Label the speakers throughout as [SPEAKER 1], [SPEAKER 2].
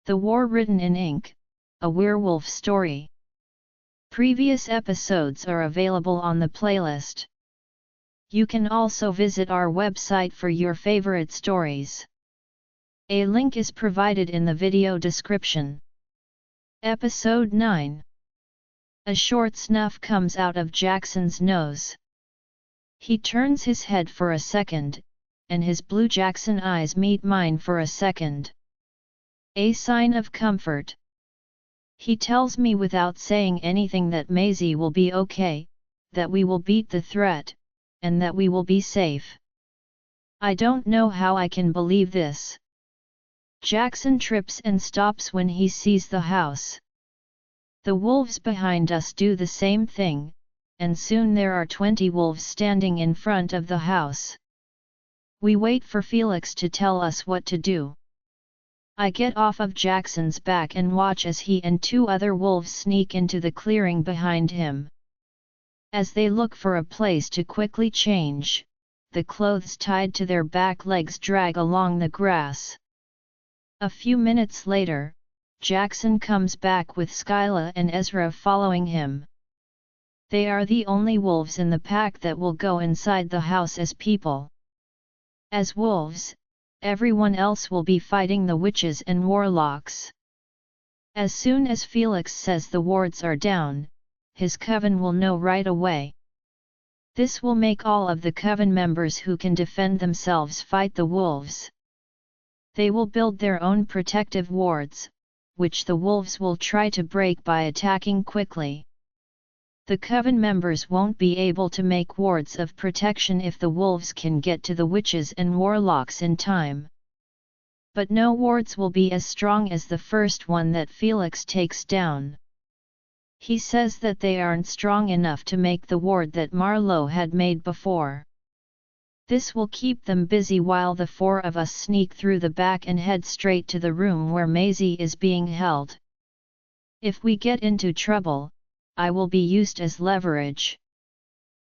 [SPEAKER 1] The War Written in Ink, a werewolf story. Previous episodes are available on the playlist. You can also visit our website for your favorite stories. A link is provided in the video description. Episode 9. A short snuff comes out of Jackson's nose. He turns his head for a second, and his blue Jackson eyes meet mine for a second. A sign of comfort. He tells me without saying anything that Maisie will be okay, that we will beat the threat, and that we will be safe. I don't know how I can believe this. Jackson trips and stops when he sees the house. The wolves behind us do the same thing, and soon there are 20 wolves standing in front of the house. We wait for Felix to tell us what to do. I get off of Jackson's back and watch as he and 2 other wolves sneak into the clearing behind him. As they look for a place to quickly change, the clothes tied to their back legs drag along the grass. A few minutes later, Jackson comes back with Skyla and Ezra following him. They are the only wolves in the pack that will go inside the house as people. As wolves, everyone else will be fighting the witches and warlocks. As soon as Felix says the wards are down, his coven will know right away. This will make all of the coven members who can defend themselves fight the wolves. They will build their own protective wards, which the wolves will try to break by attacking quickly. The coven members won't be able to make wards of protection if the wolves can get to the witches and warlocks in time. But no wards will be as strong as the first one that Felix takes down. He says that they aren't strong enough to make the ward that Marlowe had made before. This will keep them busy while the 4 of us sneak through the back and head straight to the room where Maisie is being held. If we get into trouble, I will be used as leverage.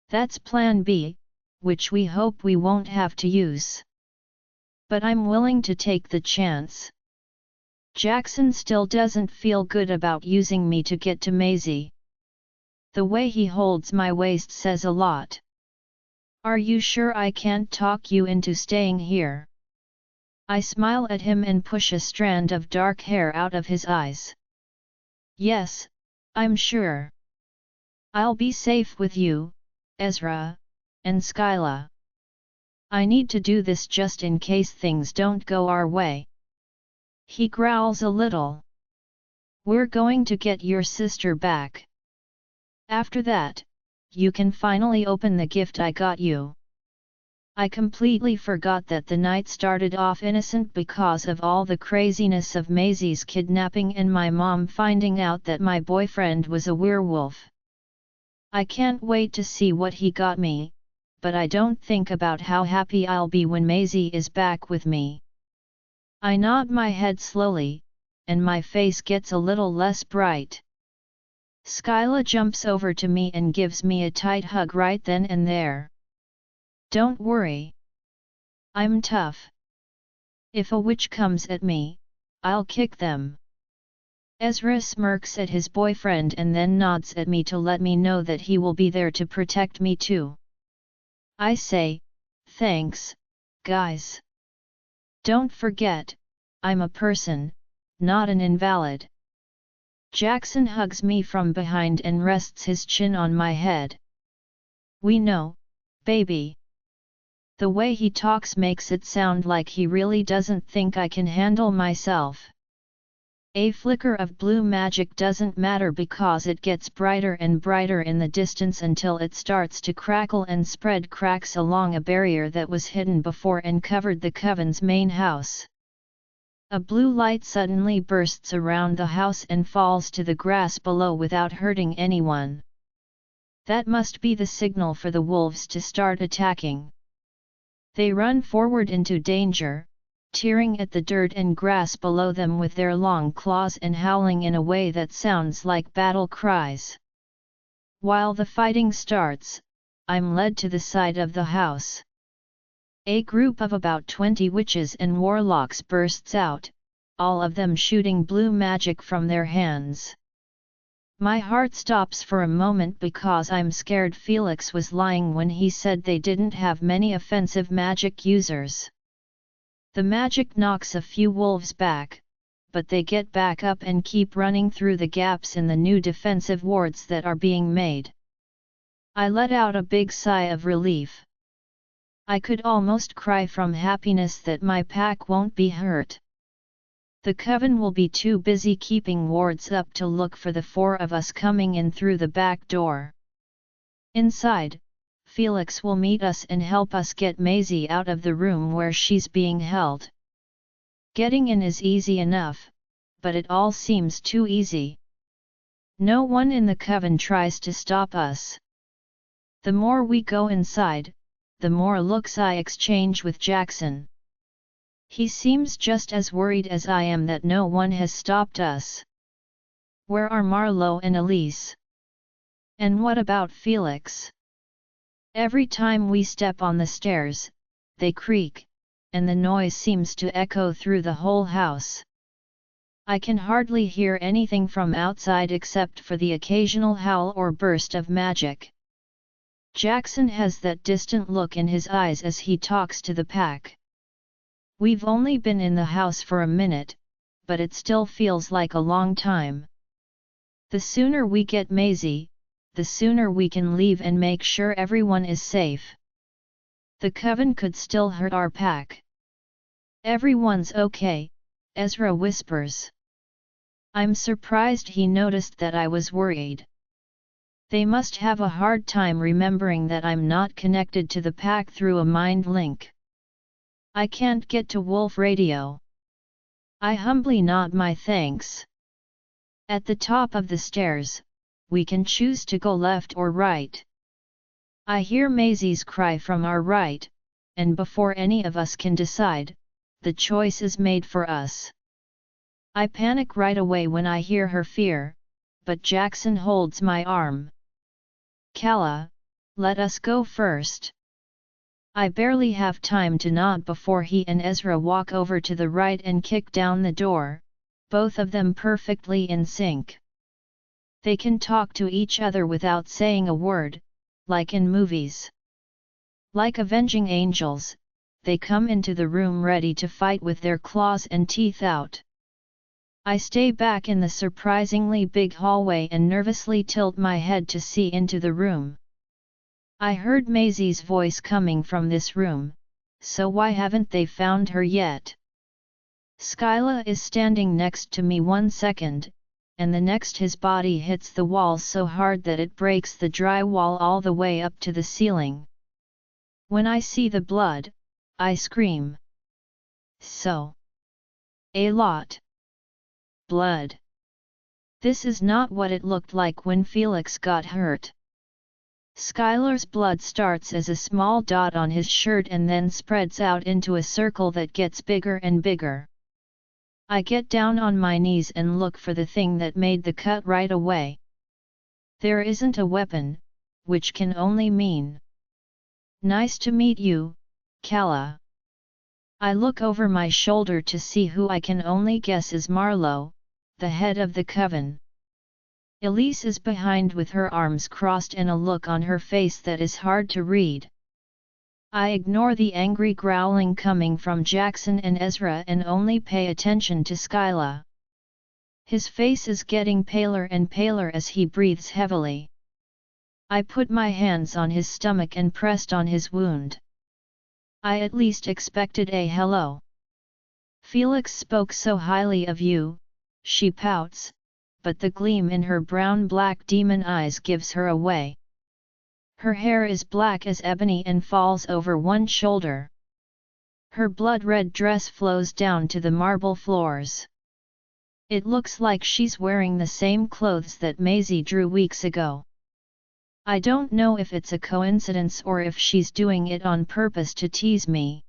[SPEAKER 1] That's plan B, which we hope we won't have to use. But I'm willing to take the chance. Jackson still doesn't feel good about using me to get to Maisie. The way he holds my waist says a lot. Are you sure I can't talk you into staying here? I smile at him and push a strand of dark hair out of his eyes. Yes, I'm sure. I'll be safe with you, Ezra, and Skyla. I need to do this just in case things don't go our way. He growls a little. We're going to get your sister back. After that, you can finally open the gift I got you. I completely forgot that the night started off innocent because of all the craziness of Maisie's kidnapping and my mom finding out that my boyfriend was a werewolf. I can't wait to see what he got me, but I don't think about how happy I'll be when Maisie is back with me. I nod my head slowly, and my face gets a little less bright. Skyla jumps over to me and gives me a tight hug right then and there. Don't worry. I'm tough. If a witch comes at me, I'll kick them. Ezra smirks at his boyfriend and then nods at me to let me know that he will be there to protect me too. I say, thanks, guys. Don't forget, I'm a person, not an invalid. Jackson hugs me from behind and rests his chin on my head. We know, baby. The way he talks makes it sound like he really doesn't think I can handle myself. A flicker of blue magic doesn't matter because it gets brighter and brighter in the distance until it starts to crackle and spread cracks along a barrier that was hidden before and covered the coven's main house. A blue light suddenly bursts around the house and falls to the grass below without hurting anyone. That must be the signal for the wolves to start attacking. They run forward into danger, tearing at the dirt and grass below them with their long claws and howling in a way that sounds like battle cries. While the fighting starts, I'm led to the side of the house. A group of about 20 witches and warlocks bursts out, all of them shooting blue magic from their hands. My heart stops for a moment because I'm scared Felix was lying when he said they didn't have many offensive magic users. The magic knocks a few wolves back, but they get back up and keep running through the gaps in the new defensive wards that are being made. I let out a big sigh of relief. I could almost cry from happiness that my pack won't be hurt. The coven will be too busy keeping wards up to look for the four of us coming in through the back door. Inside, Felix will meet us and help us get Maisie out of the room where she's being held. Getting in is easy enough, but it all seems too easy. No one in the coven tries to stop us. The more we go inside, the more looks I exchange with Jackson. He seems just as worried as I am that no one has stopped us. Where are Marlowe and Elise? And what about Felix? Every time we step on the stairs, they creak, and the noise seems to echo through the whole house. I can hardly hear anything from outside except for the occasional howl or burst of magic. Jackson has that distant look in his eyes as he talks to the pack. We've only been in the house for a minute, but it still feels like a long time. The sooner we get Maisie, the sooner we can leave and make sure everyone is safe. The coven could still hurt our pack. Everyone's okay, Ezra whispers. I'm surprised he noticed that I was worried. They must have a hard time remembering that I'm not connected to the pack through a mind link. I can't get to Wolf Radio. I humbly nod my thanks. At the top of the stairs, we can choose to go left or right. I hear Maisie's cry from our right, and before any of us can decide, the choice is made for us. I panic right away when I hear her fear, but Jackson holds my arm. Calla, let us go first. I barely have time to nod before he and Ezra walk over to the right and kick down the door, both of them perfectly in sync. They can talk to each other without saying a word, like in movies. Like avenging angels, they come into the room ready to fight with their claws and teeth out. I stay back in the surprisingly big hallway and nervously tilt my head to see into the room. I heard Maisie's voice coming from this room, so why haven't they found her yet? Skyla is standing next to me 1 second, and the next his body hits the wall so hard that it breaks the drywall all the way up to the ceiling. When I see the blood, I scream. So. A lot. Blood. This is not what it looked like when Felix got hurt. Skylar's blood starts as a small dot on his shirt and then spreads out into a circle that gets bigger and bigger. I get down on my knees and look for the thing that made the cut right away. There isn't a weapon, which can only mean nice to meet you, Calla. I look over my shoulder to see who I can only guess is Marlowe, the head of the coven. Elise is behind with her arms crossed and a look on her face that is hard to read. I ignore the angry growling coming from Jackson and Ezra and only pay attention to Skyla. His face is getting paler and paler as he breathes heavily. I put my hands on his stomach and pressed on his wound. I at least expected a hello. Felix spoke so highly of you, she pouts, but the gleam in her brown-black demon eyes gives her away. Her hair is black as ebony and falls over one shoulder. Her blood-red dress flows down to the marble floors. It looks like she's wearing the same clothes that Maisie drew weeks ago. I don't know if it's a coincidence or if she's doing it on purpose to tease me.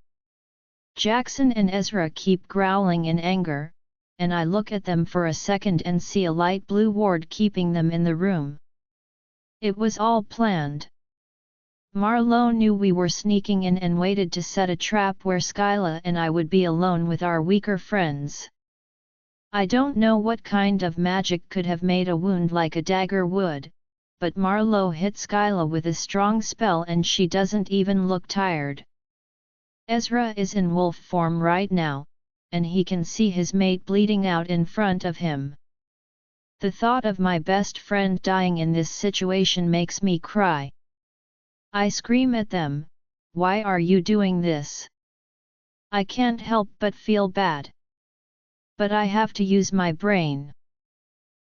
[SPEAKER 1] Jackson and Ezra keep growling in anger, and I look at them for a second and see a light blue ward keeping them in the room. It was all planned. Marlowe knew we were sneaking in and waited to set a trap where Skyla and I would be alone with our weaker friends. I don't know what kind of magic could have made a wound like a dagger would, but Marlowe hit Skyla with a strong spell and she doesn't even look tired. Ezra is in wolf form right now, and he can see his mate bleeding out in front of him. The thought of my best friend dying in this situation makes me cry. I scream at them, "Why are you doing this?" I can't help but feel bad. But I have to use my brain.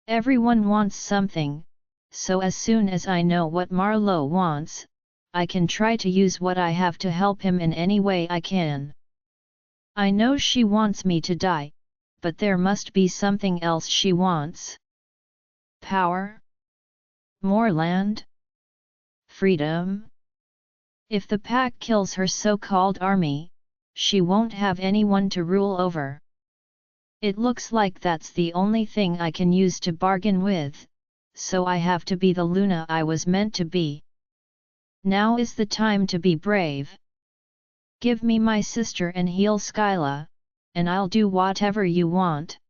[SPEAKER 1] Everyone wants something, so as soon as I know what Marlowe wants, I can try to use what I have to help him in any way I can. I know she wants me to die, but there must be something else she wants. Power? More land? Freedom? If the pack kills her so-called army, she won't have anyone to rule over. It looks like that's the only thing I can use to bargain with, so I have to be the Luna I was meant to be. Now is the time to be brave. Give me my sister and heal Skyla, and I'll do whatever you want.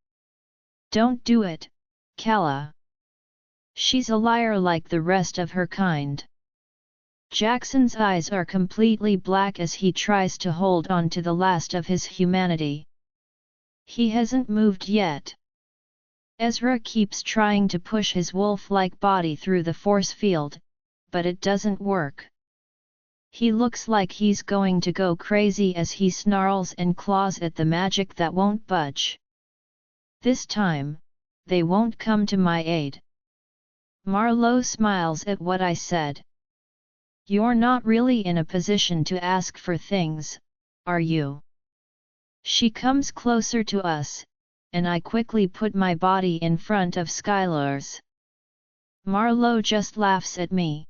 [SPEAKER 1] Don't do it, Kala. She's a liar like the rest of her kind. Jackson's eyes are completely black as he tries to hold on to the last of his humanity. He hasn't moved yet. Ezra keeps trying to push his wolf-like body through the force field, but it doesn't work. He looks like he's going to go crazy as he snarls and claws at the magic that won't budge. This time, they won't come to my aid. Marlowe smiles at what I said. You're not really in a position to ask for things, are you? She comes closer to us, and I quickly put my body in front of Skylar's. Marlowe just laughs at me.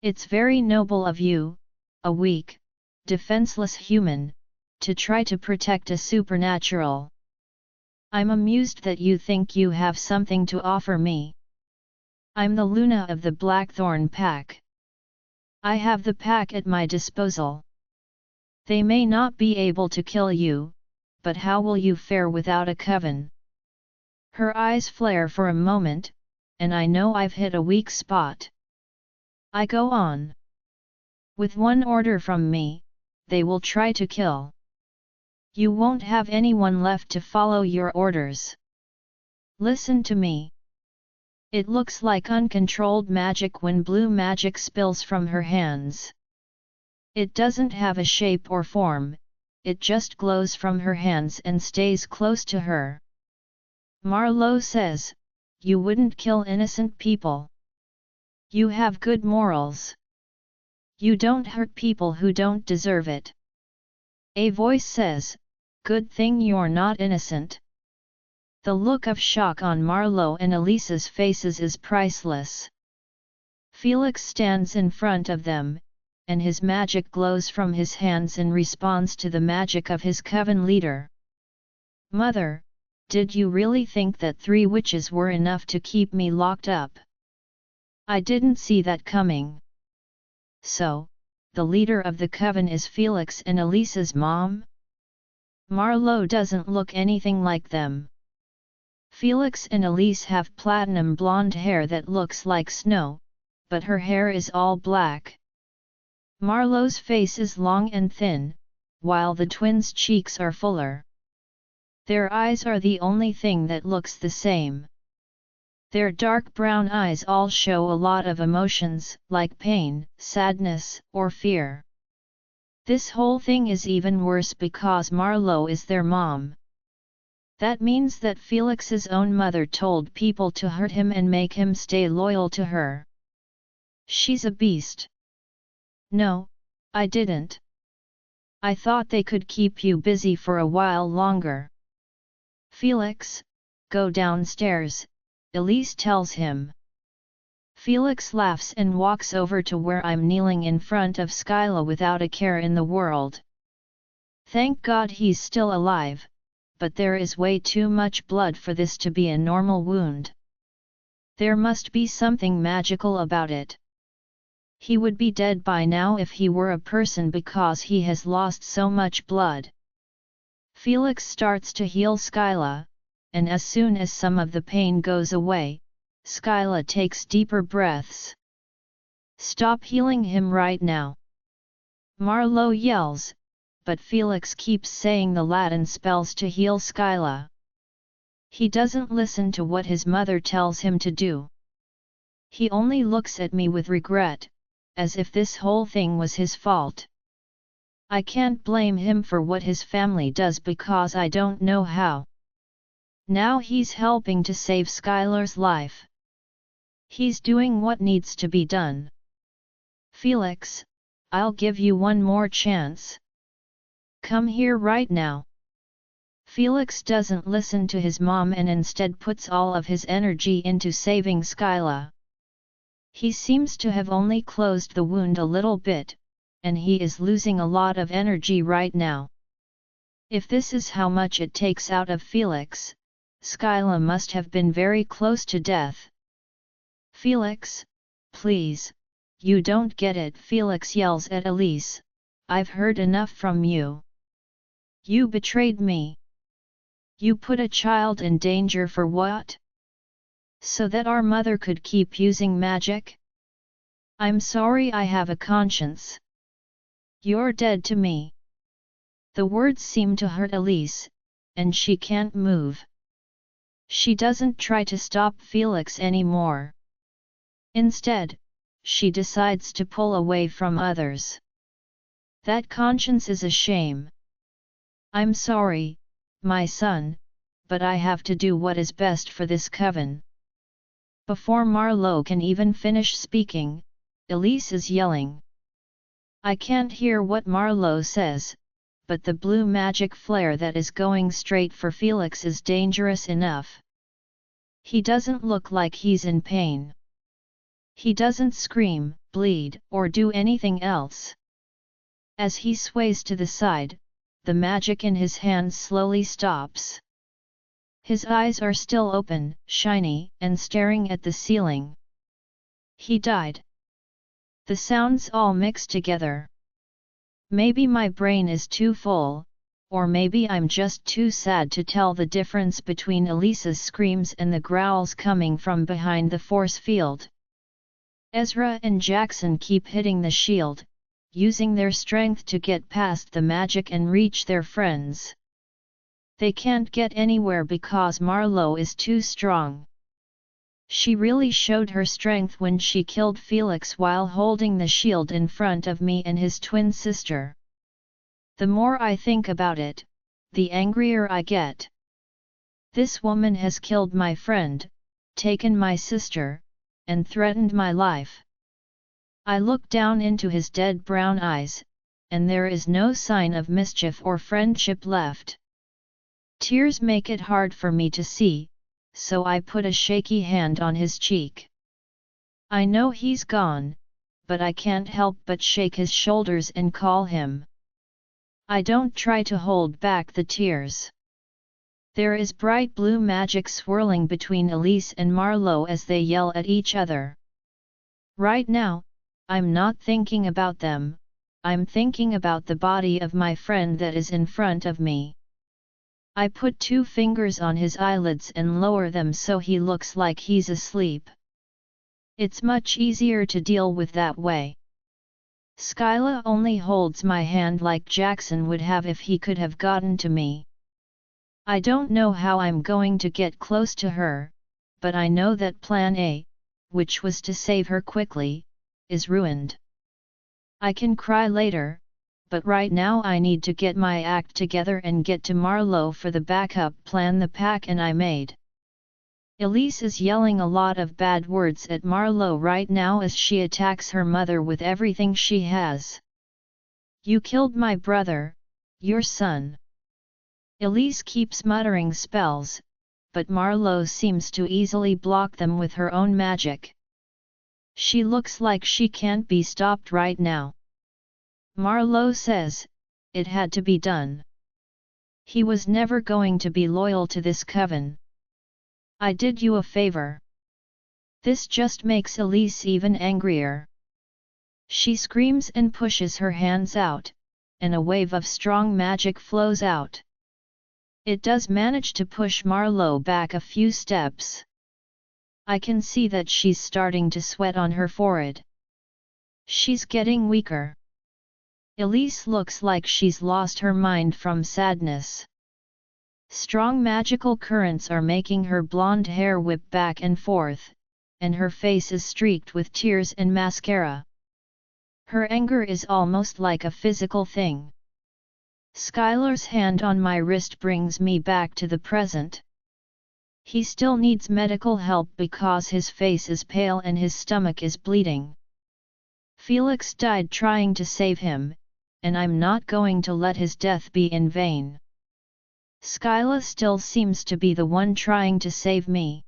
[SPEAKER 1] It's very noble of you, a weak, defenseless human, to try to protect a supernatural. I'm amused that you think you have something to offer me. I'm the Luna of the Blackthorn Pack. I have the pack at my disposal. They may not be able to kill you, but how will you fare without a coven? Her eyes flare for a moment, and I know I've hit a weak spot. I go on. With one order from me, they will try to kill. You won't have anyone left to follow your orders. Listen to me. It looks like uncontrolled magic when blue magic spills from her hands. It doesn't have a shape or form, it just glows from her hands and stays close to her. Marlowe says, you wouldn't kill innocent people. You have good morals. You don't hurt people who don't deserve it. A voice says, good thing you're not innocent. The look of shock on Marlowe and Elisa's faces is priceless. Felix stands in front of them, and his magic glows from his hands in response to the magic of his coven leader. Mother, did you really think that 3 witches were enough to keep me locked up? I didn't see that coming. So, the leader of the coven is Felix and Elisa's mom? Marlowe doesn't look anything like them. Felix and Elise have platinum blonde hair that looks like snow, but her hair is all black. Marlowe's face is long and thin, while the twins' cheeks are fuller. Their eyes are the only thing that looks the same. Their dark brown eyes all show a lot of emotions, like pain, sadness, or fear. This whole thing is even worse because Marlowe is their mom. That means that Felix's own mother told people to hurt him and make him stay loyal to her. She's a beast. No, I didn't. I thought they could keep you busy for a while longer. Felix, go downstairs, Elise tells him. Felix laughs and walks over to where I'm kneeling in front of Skyla without a care in the world. Thank God he's still alive, but there is way too much blood for this to be a normal wound. There must be something magical about it. He would be dead by now if he were a person because he has lost so much blood. Felix starts to heal Skyla, and as soon as some of the pain goes away, Skyla takes deeper breaths. "Stop healing him right now!" Marlowe yells, but Felix keeps saying the Latin spells to heal Skyla. He doesn't listen to what his mother tells him to do. He only looks at me with regret, as if this whole thing was his fault. I can't blame him for what his family does because I don't know how. Now he's helping to save Skylar's life. He's doing what needs to be done. "Felix, I'll give you one more chance. Come here right now." Felix doesn't listen to his mom and instead puts all of his energy into saving Skyla. He seems to have only closed the wound a little bit, and he is losing a lot of energy right now. If this is how much it takes out of Felix, Skyla must have been very close to death. "Felix, please, you don't get it," Felix yells at Elise. "I've heard enough from you. You betrayed me. You put a child in danger for what? So that our mother could keep using magic? I'm sorry, I have a conscience. You're dead to me." The words seem to hurt Elise, and she can't move. She doesn't try to stop Felix anymore. Instead, she decides to pull away from others. That conscience is a shame. "I'm sorry, my son, but I have to do what is best for this coven." Before Marlowe can even finish speaking, Elise is yelling. I can't hear what Marlowe says, but the blue magic flare that is going straight for Felix is dangerous enough. He doesn't look like he's in pain. He doesn't scream, bleed, or do anything else. As he sways to the side, the magic in his hands slowly stops. His eyes are still open, shiny, and staring at the ceiling. He died. The sounds all mix together. Maybe my brain is too full, or maybe I'm just too sad to tell the difference between Elisa's screams and the growls coming from behind the force field. Ezra and Jackson keep hitting the shield, using their strength to get past the magic and reach their friends. They can't get anywhere because Marlowe is too strong. She really showed her strength when she killed Felix while holding the shield in front of me and his twin sister. The more I think about it, the angrier I get. This woman has killed my friend, taken my sister, and threatened my life. I look down into his dead brown eyes, and there is no sign of mischief or friendship left. Tears make it hard for me to see, so I put a shaky hand on his cheek. I know he's gone, but I can't help but shake his shoulders and call him. I don't try to hold back the tears. There is bright blue magic swirling between Elise and Marlowe as they yell at each other. Right now, I'm not thinking about them, I'm thinking about the body of my friend that is in front of me. I put 2 fingers on his eyelids and lower them so he looks like he's asleep. It's much easier to deal with that way. Skyla only holds my hand like Jackson would have if he could have gotten to me. I don't know how I'm going to get close to her, but I know that plan A, which was to save her quickly, is ruined. I can cry later, but right now I need to get my act together and get to Marlowe for the backup plan the pack and I made. Elise is yelling a lot of bad words at Marlowe right now as she attacks her mother with everything she has. "You killed my brother, your son." Elise keeps muttering spells, but Marlowe seems to easily block them with her own magic. She looks like she can't be stopped right now. Marlowe says, "It had to be done. He was never going to be loyal to this coven. I did you a favor." This just makes Elise even angrier. She screams and pushes her hands out, and a wave of strong magic flows out. It does manage to push Marlowe back a few steps. I can see that she's starting to sweat on her forehead. She's getting weaker. Elise looks like she's lost her mind from sadness. Strong magical currents are making her blonde hair whip back and forth, and her face is streaked with tears and mascara. Her anger is almost like a physical thing. Skylar's hand on my wrist brings me back to the present. He still needs medical help because his face is pale and his stomach is bleeding. Felix died trying to save him, and I'm not going to let his death be in vain. Skyla still seems to be the one trying to save me.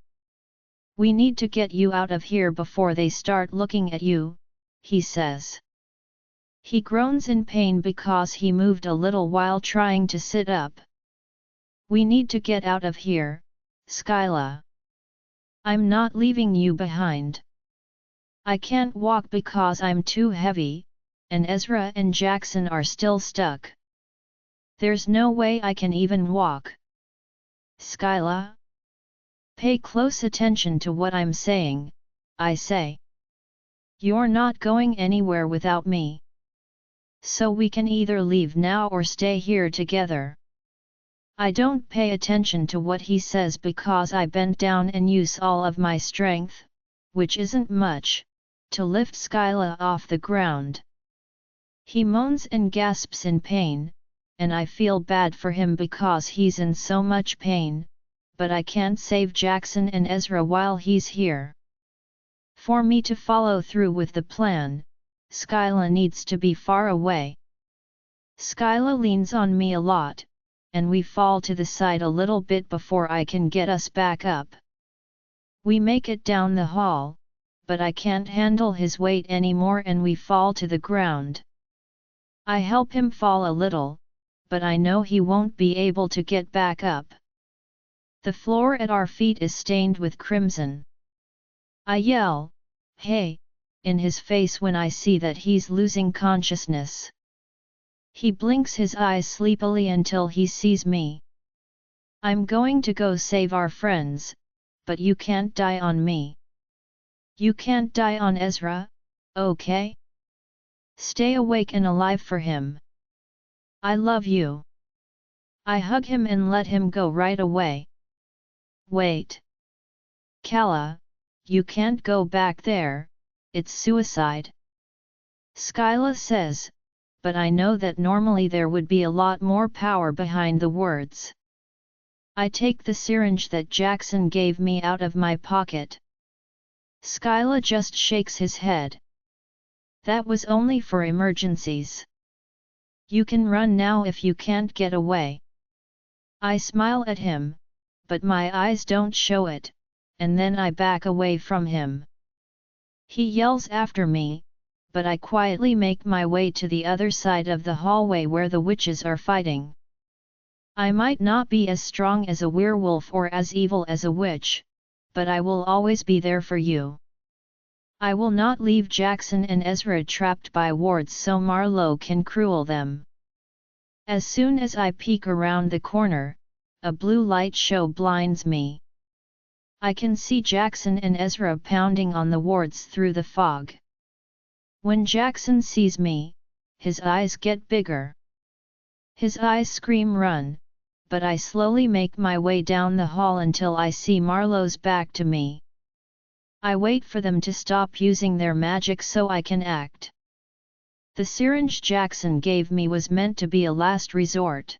[SPEAKER 1] We need to get you out of here before they start looking at you, he says. He groans in pain because he moved a little while trying to sit up. We need to get out of here, Skyla. I'm not leaving you behind. I can't walk because I'm too heavy, and Ezra and Jackson are still stuck. There's no way I can even walk. Skyla? Pay close attention to what I'm saying, I say. You're not going anywhere without me. So we can either leave now or stay here together. I don't pay attention to what he says because I bend down and use all of my strength, which isn't much, to lift Skyla off the ground. He moans and gasps in pain, and I feel bad for him because he's in so much pain, but I can't save Jackson and Ezra while he's here. For me to follow through with the plan, Skyla needs to be far away. Skyla leans on me a lot, and we fall to the side a little bit before I can get us back up. We make it down the hall, but I can't handle his weight anymore and we fall to the ground. I help him fall a little, but I know he won't be able to get back up. The floor at our feet is stained with crimson. I yell, "Hey!" in his face when I see that he's losing consciousness. He blinks his eyes sleepily until he sees me. I'm going to go save our friends, but you can't die on me. You can't die on Ezra, okay? Stay awake and alive for him. I love you. I hug him and let him go right away. Wait. Kala, you can't go back there, it's suicide. Skyla says, but I know that normally there would be a lot more power behind the words. I take the syringe that Jackson gave me out of my pocket. Skyla just shakes his head. That was only for emergencies. You can run now if you can't get away. I smile at him, but my eyes don't show it, and then I back away from him. He yells after me, but I quietly make my way to the other side of the hallway where the witches are fighting. I might not be as strong as a werewolf or as evil as a witch, but I will always be there for you. I will not leave Jackson and Ezra trapped by wards so Marlowe can cruel them. As soon as I peek around the corner, a blue light show blinds me. I can see Jackson and Ezra pounding on the wards through the fog. When Jackson sees me, his eyes get bigger. His eyes scream run, but I slowly make my way down the hall until I see Marlowe's back to me. I wait for them to stop using their magic so I can act. The syringe Jackson gave me was meant to be a last resort.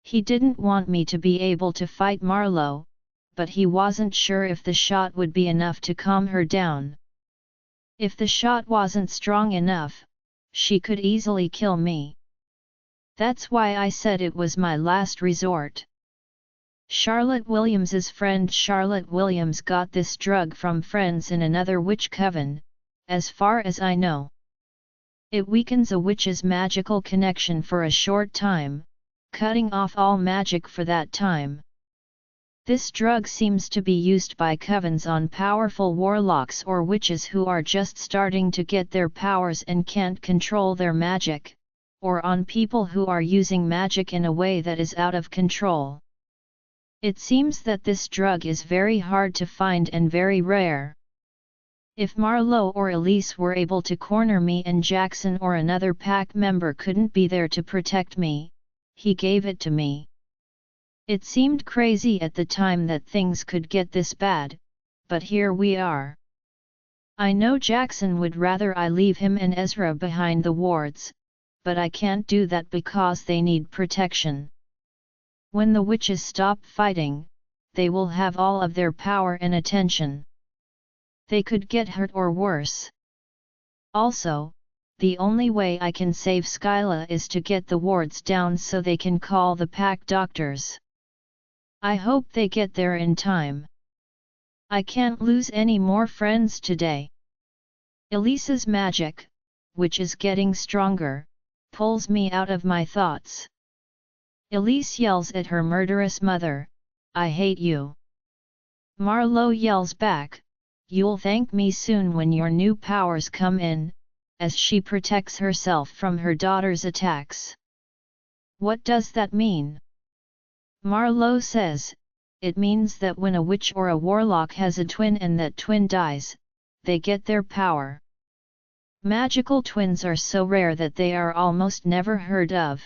[SPEAKER 1] He didn't want me to be able to fight Marlowe, but he wasn't sure if the shot would be enough to calm her down. If the shot wasn't strong enough, she could easily kill me. That's why I said it was my last resort. Charlotte Williams's friend Charlotte Williams got this drug from friends in another witch coven, as far as I know. It weakens a witch's magical connection for a short time, cutting off all magic for that time. This drug seems to be used by covens on powerful warlocks or witches who are just starting to get their powers and can't control their magic, or on people who are using magic in a way that is out of control. It seems that this drug is very hard to find and very rare. If Marlowe or Elise were able to corner me and Jackson or another pack member couldn't be there to protect me, he gave it to me. It seemed crazy at the time that things could get this bad, but here we are. I know Jackson would rather I leave him and Ezra behind the wards, but I can't do that because they need protection. When the witches stop fighting, they will have all of their power and attention. They could get hurt or worse. Also, the only way I can save Skyla is to get the wards down so they can call the pack doctors. I hope they get there in time. I can't lose any more friends today. Elise's magic, which is getting stronger, pulls me out of my thoughts. Elise yells at her murderous mother, "I hate you." Marlowe yells back, "You'll thank me soon when your new powers come in," as she protects herself from her daughter's attacks. What does that mean? Marlowe says, "It means that when a witch or a warlock has a twin and that twin dies, they get their power." Magical twins are so rare that they are almost never heard of.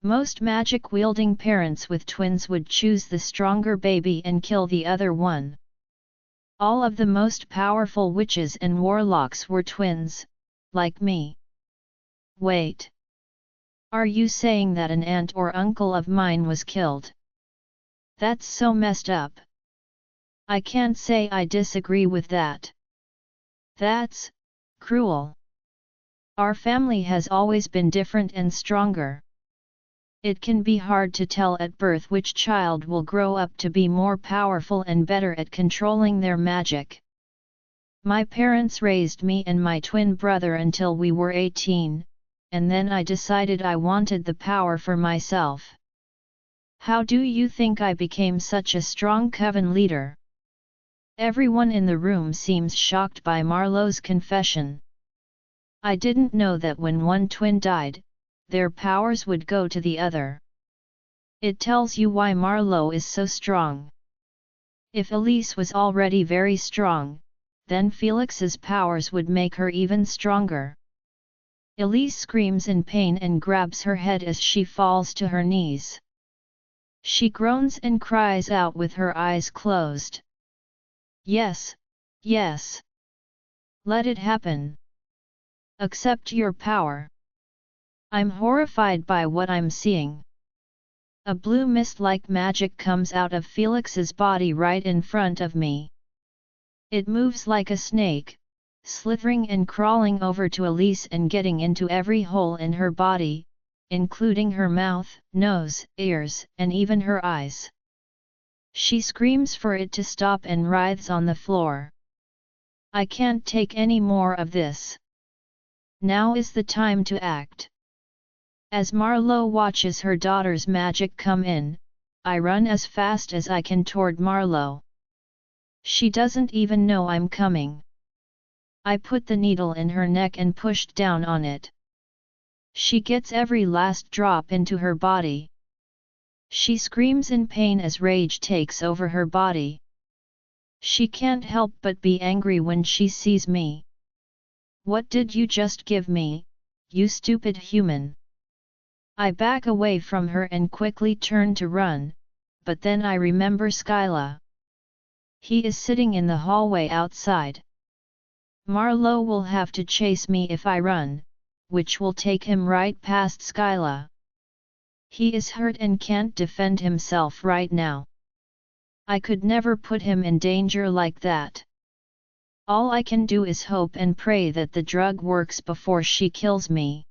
[SPEAKER 1] Most magic-wielding parents with twins would choose the stronger baby and kill the other one. All of the most powerful witches and warlocks were twins, like me. Wait. Are you saying that an aunt or uncle of mine was killed? That's so messed up. I can't say I disagree with that. That's cruel. Our family has always been different and stronger. It can be hard to tell at birth which child will grow up to be more powerful and better at controlling their magic. My parents raised me and my twin brother until we were 18, and then I decided I wanted the power for myself. How do you think I became such a strong coven leader? Everyone in the room seems shocked by Marlowe's confession. I didn't know that when one twin died, their powers would go to the other. It tells you why Marlowe is so strong. If Elise was already very strong, then Felix's powers would make her even stronger. Elise screams in pain and grabs her head as she falls to her knees. She groans and cries out with her eyes closed. "Yes, yes. Let it happen. Accept your power." I'm horrified by what I'm seeing. A blue mist-like magic comes out of Felix's body right in front of me. It moves like a snake, slithering and crawling over to Elise and getting into every hole in her body, including her mouth, nose, ears, and even her eyes. She screams for it to stop and writhes on the floor. I can't take any more of this. Now is the time to act. As Marlowe watches her daughter's magic come in, I run as fast as I can toward Marlowe. She doesn't even know I'm coming. I put the needle in her neck and pushed down on it. She gets every last drop into her body. She screams in pain as rage takes over her body. She can't help but be angry when she sees me. "What did you just give me, you stupid human?" I back away from her and quickly turn to run, but then I remember Skyla. He is sitting in the hallway outside. Marlowe will have to chase me if I run, which will take him right past Skyla. He is hurt and can't defend himself right now. I could never put him in danger like that. All I can do is hope and pray that the drug works before she kills me.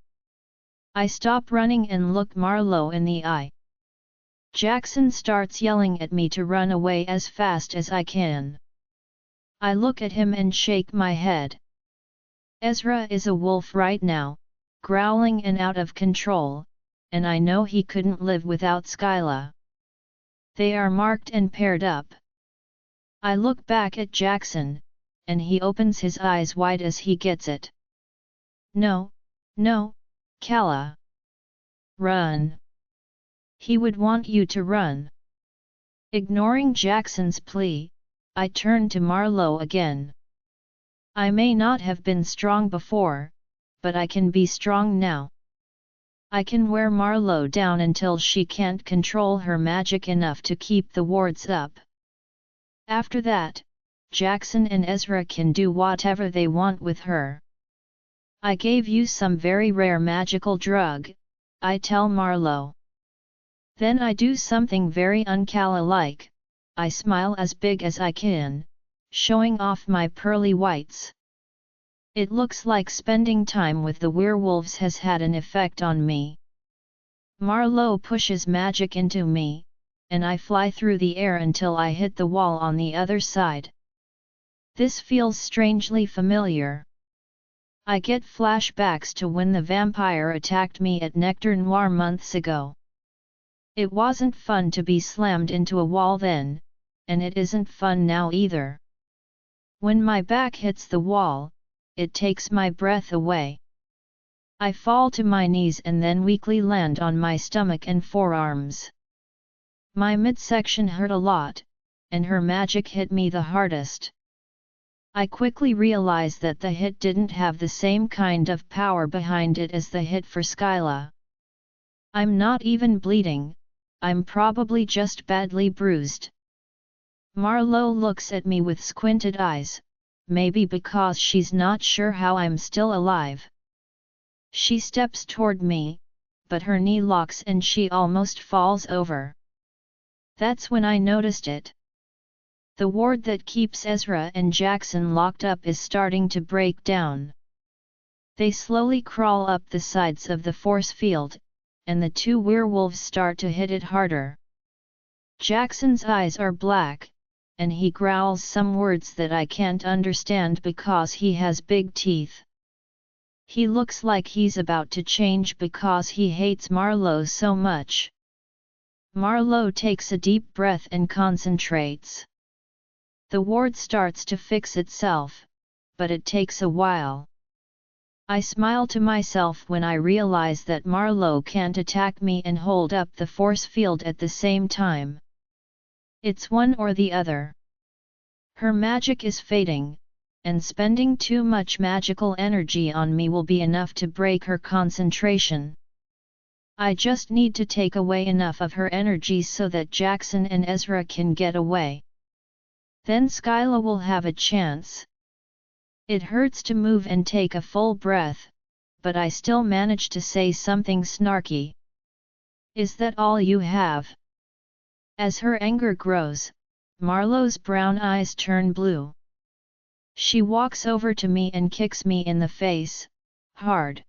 [SPEAKER 1] I stop running and look Marlowe in the eye. Jackson starts yelling at me to run away as fast as I can. I look at him and shake my head. Ezra is a wolf right now, growling and out of control, and I know he couldn't live without Skyla. They are marked and paired up. I look back at Jackson, and he opens his eyes wide as he gets it. "No, no, Calla. Run. He would want you to run. Ignoring Jackson's plea, I turned to Marlowe again. I may not have been strong before, but I can be strong now. I can wear Marlowe down until she can't control her magic enough to keep the wards up. After that, Jackson and Ezra can do whatever they want with her. I gave you some very rare magical drug, I tell Marlowe. Then I do something very uncalla-like, I smile as big as I can, showing off my pearly whites. It looks like spending time with the werewolves has had an effect on me. Marlowe pushes magic into me, and I fly through the air until I hit the wall on the other side. This feels strangely familiar. I get flashbacks to when the vampire attacked me at Nectar Noir months ago. It wasn't fun to be slammed into a wall then, and it isn't fun now either. When my back hits the wall, it takes my breath away. I fall to my knees and then weakly land on my stomach and forearms. My midsection hurt a lot, and her magic hit me the hardest. I quickly realize that the hit didn't have the same kind of power behind it as the hit for Skyla. I'm not even bleeding, I'm probably just badly bruised. Marlowe looks at me with squinted eyes, maybe because she's not sure how I'm still alive. She steps toward me, but her knee locks and she almost falls over. That's when I noticed it. The ward that keeps Ezra and Jackson locked up is starting to break down. They slowly crawl up the sides of the force field, and the two werewolves start to hit it harder. Jackson's eyes are black, and he growls some words that I can't understand because he has big teeth. He looks like he's about to change because he hates Marlowe so much. Marlowe takes a deep breath and concentrates. The ward starts to fix itself, but it takes a while. I smile to myself when I realize that Marlowe can't attack me and hold up the force field at the same time. It's one or the other. Her magic is fading, and spending too much magical energy on me will be enough to break her concentration. I just need to take away enough of her energy so that Jackson and Ezra can get away. Then Skyla will have a chance. It hurts to move and take a full breath, but I still manage to say something snarky. Is that all you have? As her anger grows, Marlowe's brown eyes turn blue. She walks over to me and kicks me in the face, hard.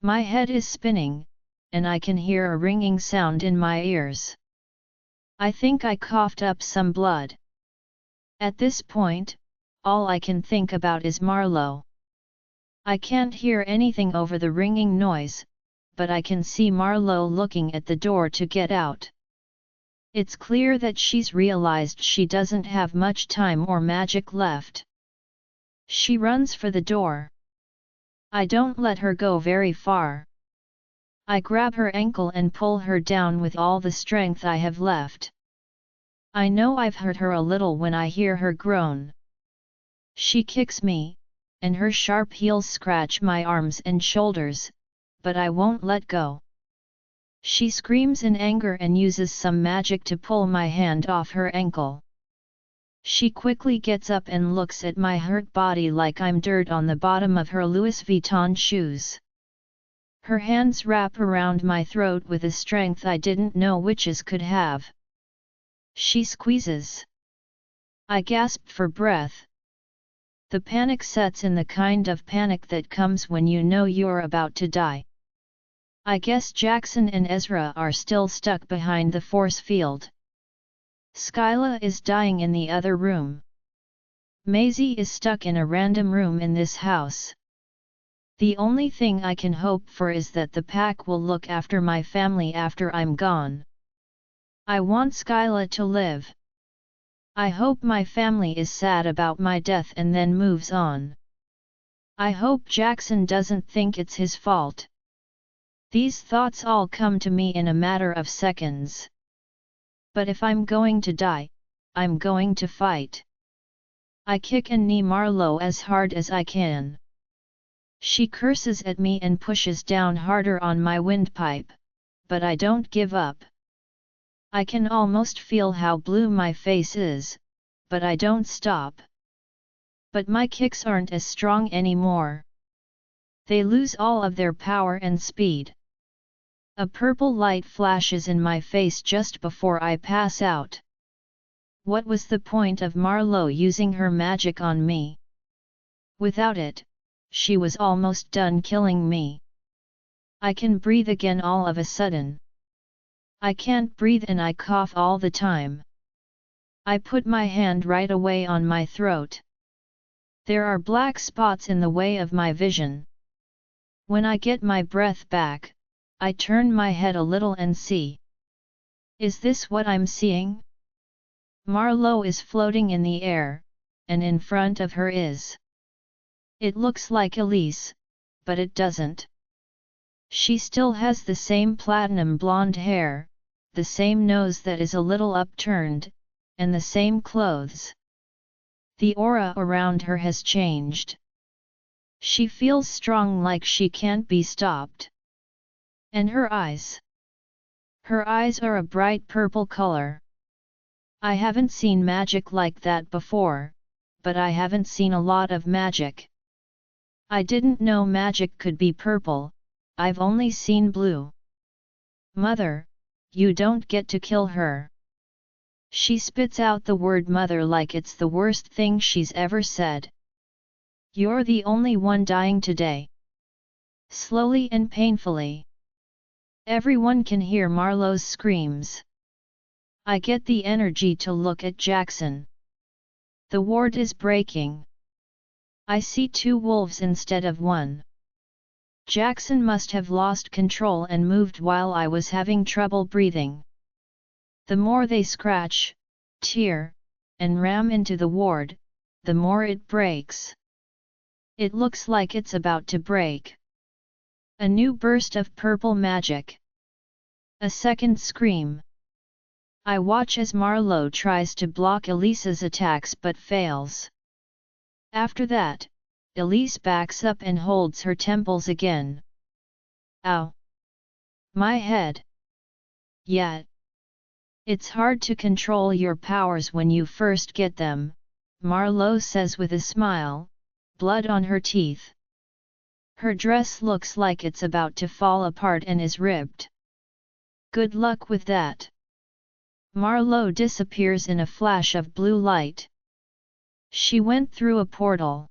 [SPEAKER 1] My head is spinning, and I can hear a ringing sound in my ears. I think I coughed up some blood. At this point, all I can think about is Marlowe. I can't hear anything over the ringing noise, but I can see Marlowe looking at the door to get out. It's clear that she's realized she doesn't have much time or magic left. She runs for the door. I don't let her go very far. I grab her ankle and pull her down with all the strength I have left. I know I've hurt her a little when I hear her groan. She kicks me, and her sharp heels scratch my arms and shoulders, but I won't let go. She screams in anger and uses some magic to pull my hand off her ankle. She quickly gets up and looks at my hurt body like I'm dirt on the bottom of her Louis Vuitton shoes. Her hands wrap around my throat with a strength I didn't know witches could have. She squeezes. I gasped for breath. The panic sets in, the kind of panic that comes when you know you're about to die. I guess Jackson and Ezra are still stuck behind the force field. Skyla is dying in the other room. Maisie is stuck in a random room in this house. The only thing I can hope for is that the pack will look after my family after I'm gone. I want Skyla to live. I hope my family is sad about my death and then moves on. I hope Jackson doesn't think it's his fault. These thoughts all come to me in a matter of seconds. But if I'm going to die, I'm going to fight. I kick and knee Marlowe as hard as I can. She curses at me and pushes down harder on my windpipe, but I don't give up. I can almost feel how blue my face is, but I don't stop. But my kicks aren't as strong anymore. They lose all of their power and speed. A purple light flashes in my face just before I pass out. What was the point of Marlowe using her magic on me? Without it, she was almost done killing me. I can breathe again all of a sudden. I can't breathe and I cough all the time. I put my hand right away on my throat. There are black spots in the way of my vision. When I get my breath back, I turn my head a little and see. Is this what I'm seeing? Marlowe is floating in the air, and in front of her is. It looks like Elise, but it doesn't. She still has the same platinum blonde hair, the same nose that is a little upturned, and the same clothes. The aura around her has changed. She feels strong, like she can't be stopped. And her eyes. Her eyes are a bright purple color. I haven't seen magic like that before, but I haven't seen a lot of magic. I didn't know magic could be purple, I've only seen blue. Mother, you don't get to kill her. She spits out the word mother like it's the worst thing she's ever said. You're the only one dying today. Slowly and painfully. Everyone can hear Marlowe's screams. I get the energy to look at Jackson. The ward is breaking. I see 2 wolves instead of 1. Jackson must have lost control and moved while I was having trouble breathing. The more they scratch, tear, and ram into the ward, the more it breaks. It looks like it's about to break. A new burst of purple magic. A second scream. I watch as Marlowe tries to block Elise's attacks but fails. After that, Elise backs up and holds her temples again. Ow! My head! Yeah. It's hard to control your powers when you first get them, Marlowe says with a smile, blood on her teeth. Her dress looks like it's about to fall apart and is ripped. Good luck with that. Marlowe disappears in a flash of blue light. She went through a portal.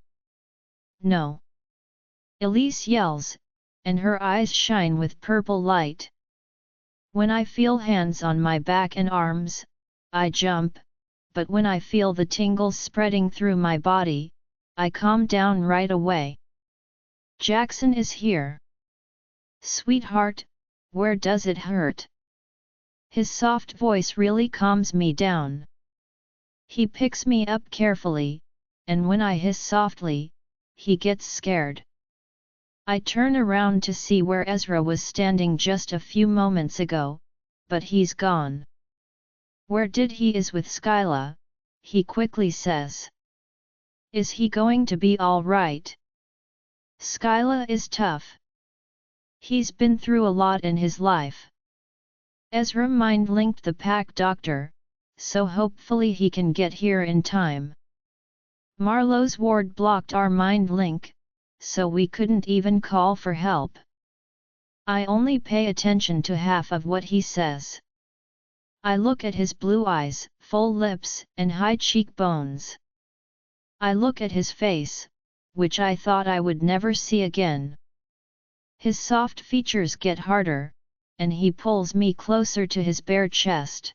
[SPEAKER 1] No. Elise yells, and her eyes shine with purple light. When I feel hands on my back and arms, I jump, but when I feel the tingles spreading through my body, I calm down right away. Jackson is here. Sweetheart, where does it hurt? His soft voice really calms me down. He picks me up carefully, and when I hiss softly, he gets scared. I turn around to see where Ezra was standing just a few moments ago, but he's gone. Where did he is with Skyla, he quickly says. Is he going to be all right? Skyla is tough. He's been through a lot in his life. Ezra mind-linked the pack doctor, so hopefully he can get here in time. Marlowe's ward blocked our mind link, so we couldn't even call for help. I only pay attention to half of what he says. I look at his blue eyes, full lips, and high cheekbones. I look at his face, which I thought I would never see again. His soft features get harder, and he pulls me closer to his bare chest.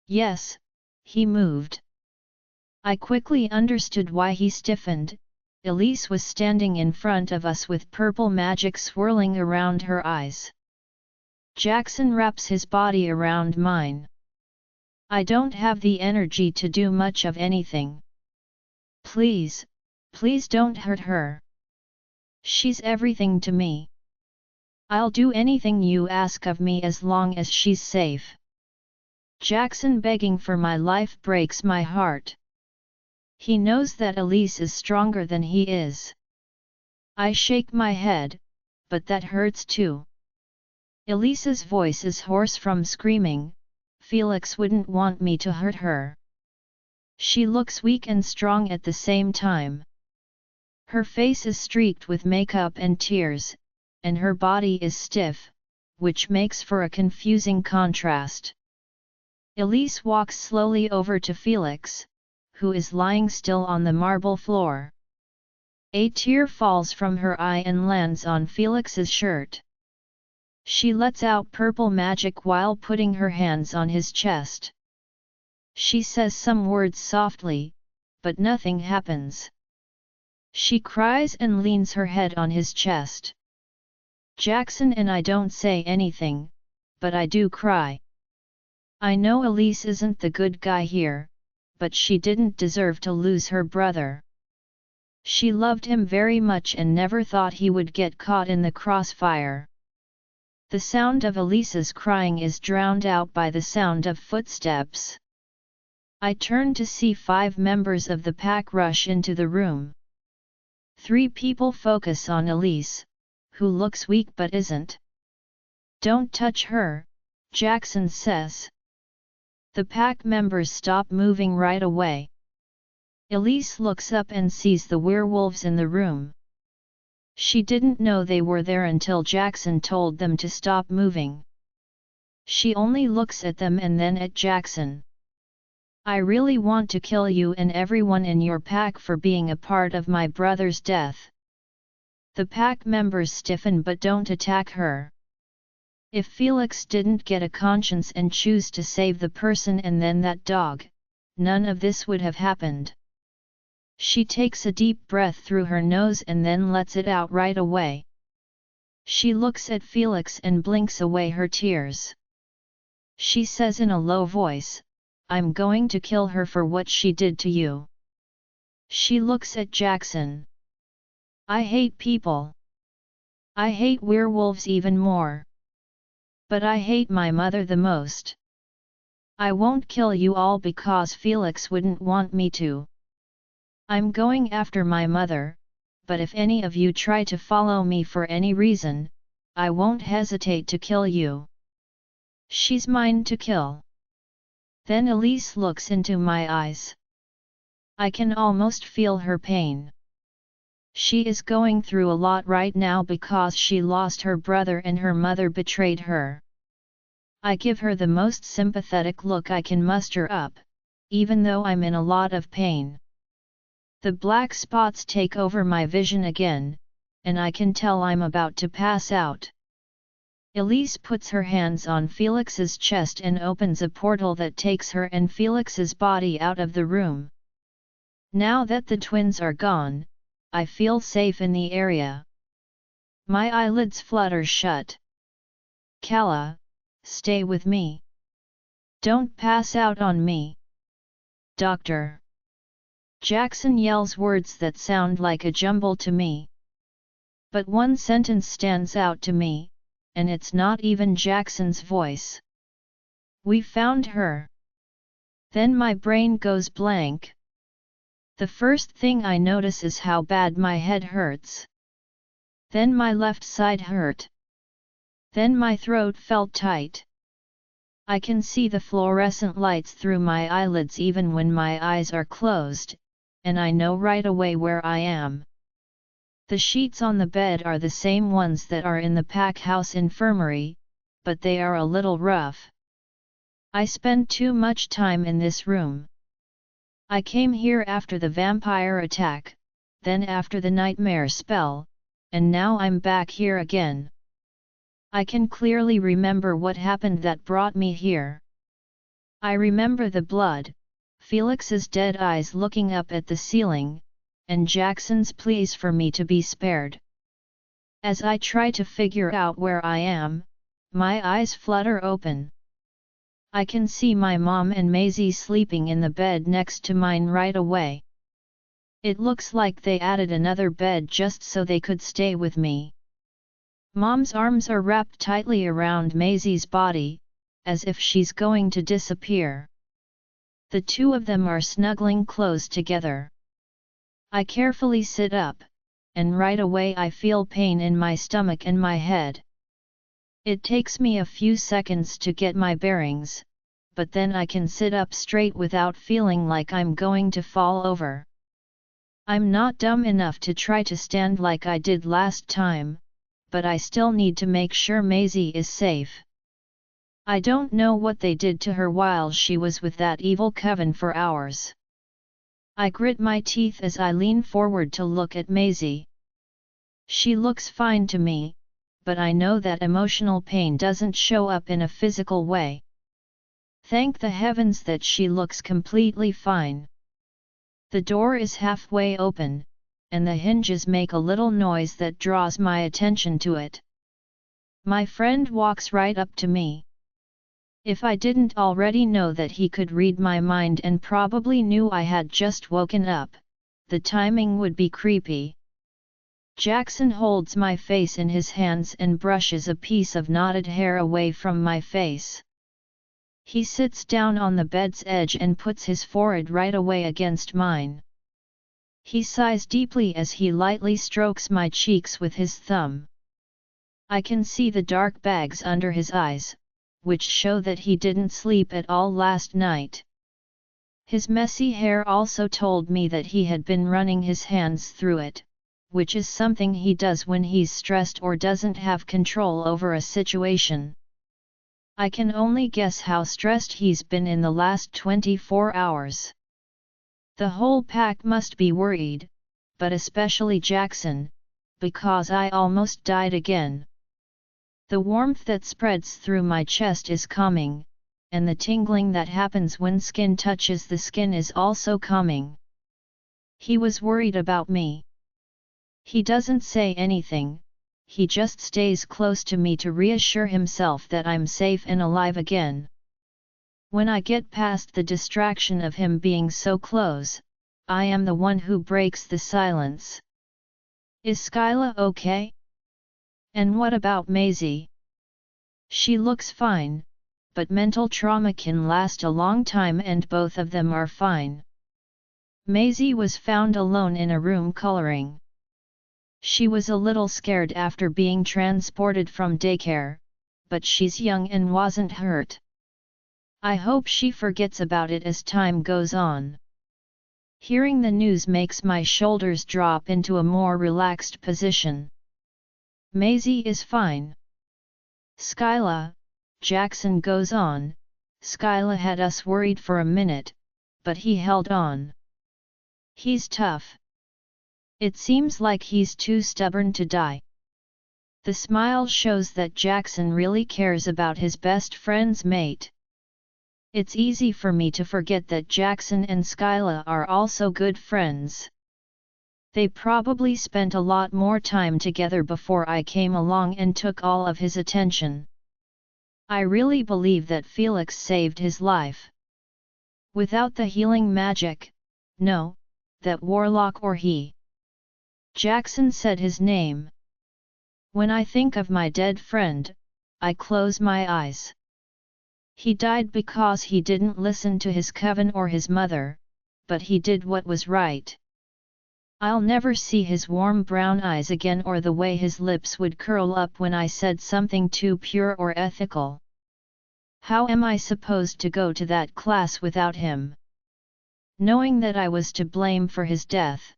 [SPEAKER 1] Yes, he moved. I quickly understood why he stiffened. Elise was standing in front of us with purple magic swirling around her eyes. Jackson wraps his body around mine. I don't have the energy to do much of anything. Please, please don't hurt her. She's everything to me. I'll do anything you ask of me as long as she's safe. Jackson begging for my life breaks my heart. He knows that Elise is stronger than he is. I shake my head, but that hurts too. Elise's voice is hoarse from screaming. Felix wouldn't want me to hurt her. She looks weak and strong at the same time. Her face is streaked with makeup and tears, and her body is stiff, which makes for a confusing contrast. Elise walks slowly over to Felix, who is lying still on the marble floor. A tear falls from her eye and lands on Felix's shirt. She lets out purple magic while putting her hands on his chest. She says some words softly, but nothing happens. She cries and leans her head on his chest. Jackson and I don't say anything, but I do cry. I know Elise isn't the good guy here, but she didn't deserve to lose her brother. She loved him very much and never thought he would get caught in the crossfire. The sound of Elise's crying is drowned out by the sound of footsteps. I turn to see 5 members of the pack rush into the room. 3 people focus on Elise, who looks weak but isn't. "Don't touch her," Jackson says. The pack members stop moving right away. Elise looks up and sees the werewolves in the room. She didn't know they were there until Jackson told them to stop moving. She only looks at them and then at Jackson. "I really want to kill you and everyone in your pack for being a part of my brother's death." The pack members stiffen but don't attack her. If Felix didn't get a conscience and choose to save the person and then that dog, none of this would have happened. She takes a deep breath through her nose and then lets it out right away. She looks at Felix and blinks away her tears. She says in a low voice, "I'm going to kill her for what she did to you." She looks at Jackson. "I hate people. I hate werewolves even more. But I hate my mother the most. I won't kill you all because Felix wouldn't want me to. I'm going after my mother, but if any of you try to follow me for any reason, I won't hesitate to kill you. She's mine to kill." Then Elise looks into my eyes. I can almost feel her pain. She is going through a lot right now because she lost her brother and her mother betrayed her. I give her the most sympathetic look I can muster up, even though I'm in a lot of pain. The black spots take over my vision again, and I can tell I'm about to pass out. Elise puts her hands on Felix's chest and opens a portal that takes her and Felix's body out of the room. Now that the twins are gone, I feel safe in the area. My eyelids flutter shut. "Kala, stay with me. Don't pass out on me. Doctor." Jackson yells words that sound like a jumble to me. But one sentence stands out to me, and it's not even Jackson's voice. "We found her." Then my brain goes blank. The first thing I notice is how bad my head hurts. Then my left side hurt. Then my throat felt tight. I can see the fluorescent lights through my eyelids even when my eyes are closed, and I know right away where I am. The sheets on the bed are the same ones that are in the pack house infirmary, but they are a little rough. I spend too much time in this room. I came here after the vampire attack, then after the nightmare spell, and now I'm back here again. I can clearly remember what happened that brought me here. I remember the blood, Felix's dead eyes looking up at the ceiling, and Jackson's pleas for me to be spared. As I try to figure out where I am, my eyes flutter open. I can see my mom and Maisie sleeping in the bed next to mine right away. It looks like they added another bed just so they could stay with me. Mom's arms are wrapped tightly around Maisie's body, as if she's going to disappear. The two of them are snuggling close together. I carefully sit up, and right away I feel pain in my stomach and my head. It takes me a few seconds to get my bearings, but then I can sit up straight without feeling like I'm going to fall over. I'm not dumb enough to try to stand like I did last time, but I still need to make sure Maisie is safe. I don't know what they did to her while she was with that evil coven for hours. I grit my teeth as I lean forward to look at Maisie. She looks fine to me, but I know that emotional pain doesn't show up in a physical way. Thank the heavens that she looks completely fine. The door is halfway open, and the hinges make a little noise that draws my attention to it. My friend walks right up to me. If I didn't already know that he could read my mind and probably knew I had just woken up, the timing would be creepy. Jackson holds my face in his hands and brushes a piece of knotted hair away from my face. He sits down on the bed's edge and puts his forehead right away against mine. He sighs deeply as he lightly strokes my cheeks with his thumb. I can see the dark bags under his eyes, which show that he didn't sleep at all last night. His messy hair also told me that he had been running his hands through it, which is something he does when he's stressed or doesn't have control over a situation. I can only guess how stressed he's been in the last 24 hours. The whole pack must be worried, but especially Jackson, because I almost died again. The warmth that spreads through my chest is calming, and the tingling that happens when skin touches the skin is also calming. He was worried about me. He doesn't say anything, he just stays close to me to reassure himself that I'm safe and alive again. When I get past the distraction of him being so close, I am the one who breaks the silence. Is Skyla okay? And what about Maisie? She looks fine, but mental trauma can last a long time and both of them are fine. Maisie was found alone in a room coloring. She was a little scared after being transported from daycare, but she's young and wasn't hurt. I hope she forgets about it as time goes on. Hearing the news makes my shoulders drop into a more relaxed position. Maisie is fine. Skyla, Jackson goes on, Skyla had us worried for a minute, but he held on. He's tough. It seems like he's too stubborn to die. The smile shows that Jackson really cares about his best friend's mate. It's easy for me to forget that Jackson and Skyla are also good friends. They probably spent a lot more time together before I came along and took all of his attention. I really believe that Felix saved his life. Without the healing magic, no, that warlock or he. Jackson said his name. When I think of my dead friend, I close my eyes. He died because he didn't listen to his coven or his mother, but he did what was right. I'll never see his warm brown eyes again or the way his lips would curl up when I said something too pure or ethical. How am I supposed to go to that class without him? Knowing that I was to blame for his death.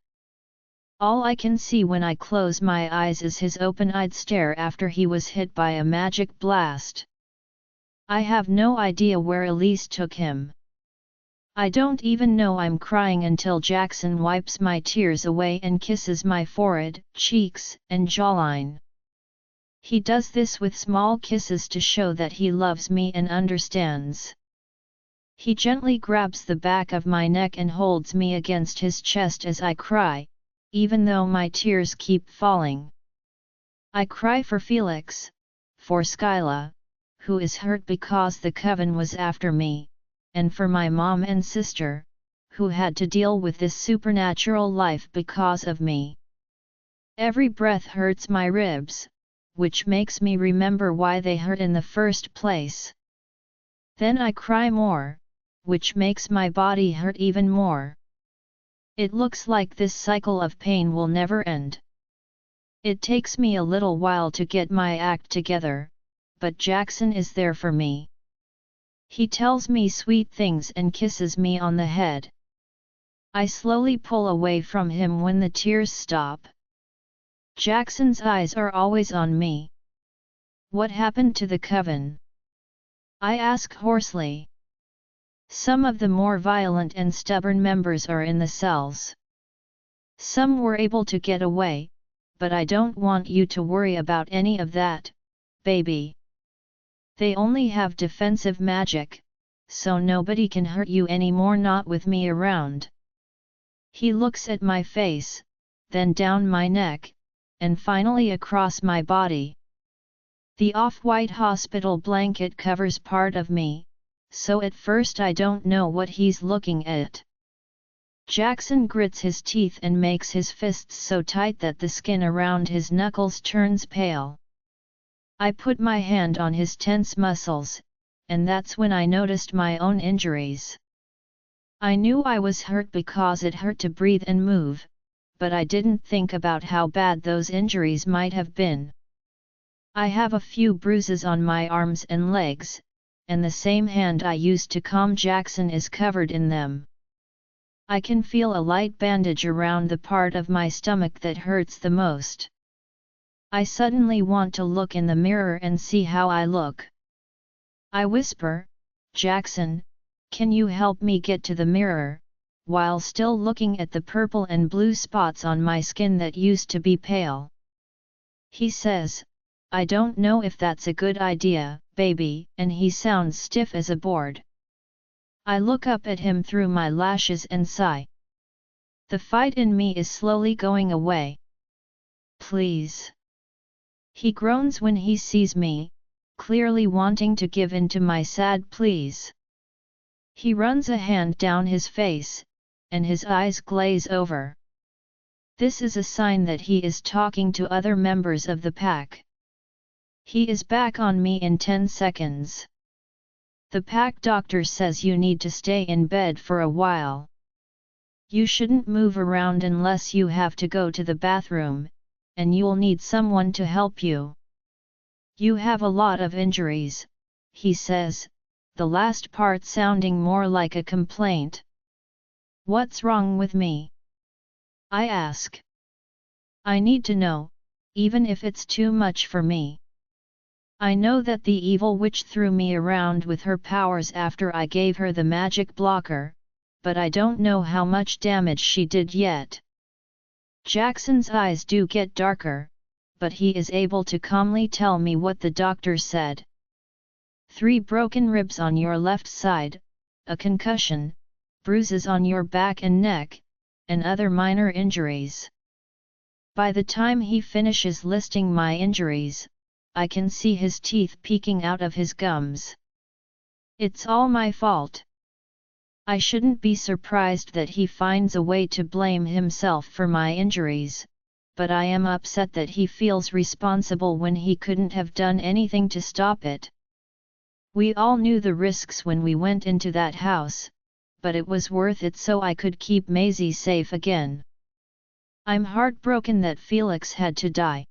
[SPEAKER 1] All I can see when I close my eyes is his open-eyed stare after he was hit by a magic blast. I have no idea where Elise took him. I don't even know I'm crying until Jackson wipes my tears away and kisses my forehead, cheeks, and jawline. He does this with small kisses to show that he loves me and understands. He gently grabs the back of my neck and holds me against his chest as I cry, even though my tears keep falling. I cry for Felix, for Skyla, who is hurt because the coven was after me, and for my mom and sister, who had to deal with this supernatural life because of me. Every breath hurts my ribs, which makes me remember why they hurt in the first place. Then I cry more, which makes my body hurt even more. It looks like this cycle of pain will never end. It takes me a little while to get my act together, but Jackson is there for me. He tells me sweet things and kisses me on the head. I slowly pull away from him when the tears stop. Jackson's eyes are always on me. What happened to the coven? I ask hoarsely. Some of the more violent and stubborn members are in the cells. Some were able to get away, but I don't want you to worry about any of that, baby. They only have defensive magic, so nobody can hurt you anymore, not with me around. He looks at my face, then down my neck, and finally across my body. The off-white hospital blanket covers part of me, so at first I don't know what he's looking at. Jackson grits his teeth and makes his fists so tight that the skin around his knuckles turns pale. I put my hand on his tense muscles, and that's when I noticed my own injuries. I knew I was hurt because it hurt to breathe and move, but I didn't think about how bad those injuries might have been. I have a few bruises on my arms and legs, and the same hand I used to calm Jackson is covered in them. I can feel a light bandage around the part of my stomach that hurts the most. I suddenly want to look in the mirror and see how I look. I whisper, "Jackson, can you help me get to the mirror?" while still looking at the purple and blue spots on my skin that used to be pale. He says, "I don't know if that's a good idea, baby," and he sounds stiff as a board. I look up at him through my lashes and sigh. The fight in me is slowly going away. "Please." He groans when he sees me, clearly wanting to give in to my sad pleas. He runs a hand down his face, and his eyes glaze over. This is a sign that he is talking to other members of the pack. He is back on me in 10 seconds. "The pack doctor says you need to stay in bed for a while. You shouldn't move around unless you have to go to the bathroom, and you'll need someone to help you. You have a lot of injuries," he says, the last part sounding more like a complaint. "What's wrong with me?" I ask. I need to know, even if it's too much for me. I know that the evil witch threw me around with her powers after I gave her the magic blocker, but I don't know how much damage she did yet. Jackson's eyes do get darker, but he is able to calmly tell me what the doctor said. 3 broken ribs on your left side, a concussion, bruises on your back and neck, and other minor injuries. By the time he finishes listing my injuries, I can see his teeth peeking out of his gums. It's all my fault. I shouldn't be surprised that he finds a way to blame himself for my injuries, but I am upset that he feels responsible when he couldn't have done anything to stop it. We all knew the risks when we went into that house, but it was worth it so I could keep Maisie safe again. I'm heartbroken that Felix had to die.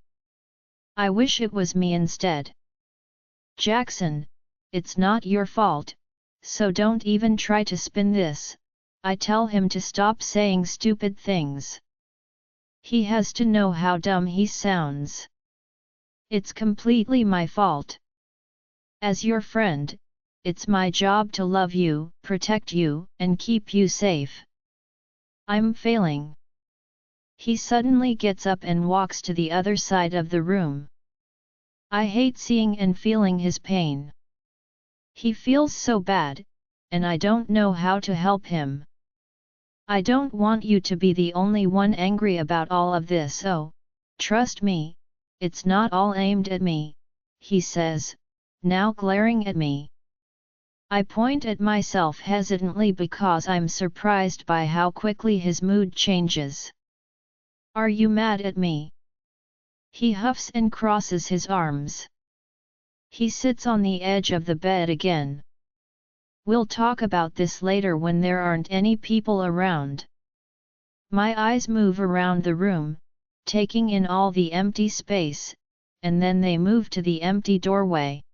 [SPEAKER 1] I wish it was me instead. "Jackson, it's not your fault, so don't even try to spin this," I tell him to stop saying stupid things. He has to know how dumb he sounds. It's completely my fault. As your friend, it's my job to love you, protect you, and keep you safe. I'm failing. He suddenly gets up and walks to the other side of the room. I hate seeing and feeling his pain. He feels so bad, and I don't know how to help him. "I don't want you to be the only one angry about all of this, oh, trust me, it's not all aimed at me," he says, now glaring at me. I point at myself hesitantly because I'm surprised by how quickly his mood changes. "Are you mad at me?" He huffs and crosses his arms. He sits on the edge of the bed again. We'll talk about this later when there aren't any people around. My eyes move around the room, taking in all the empty space, and then they move to the empty doorway.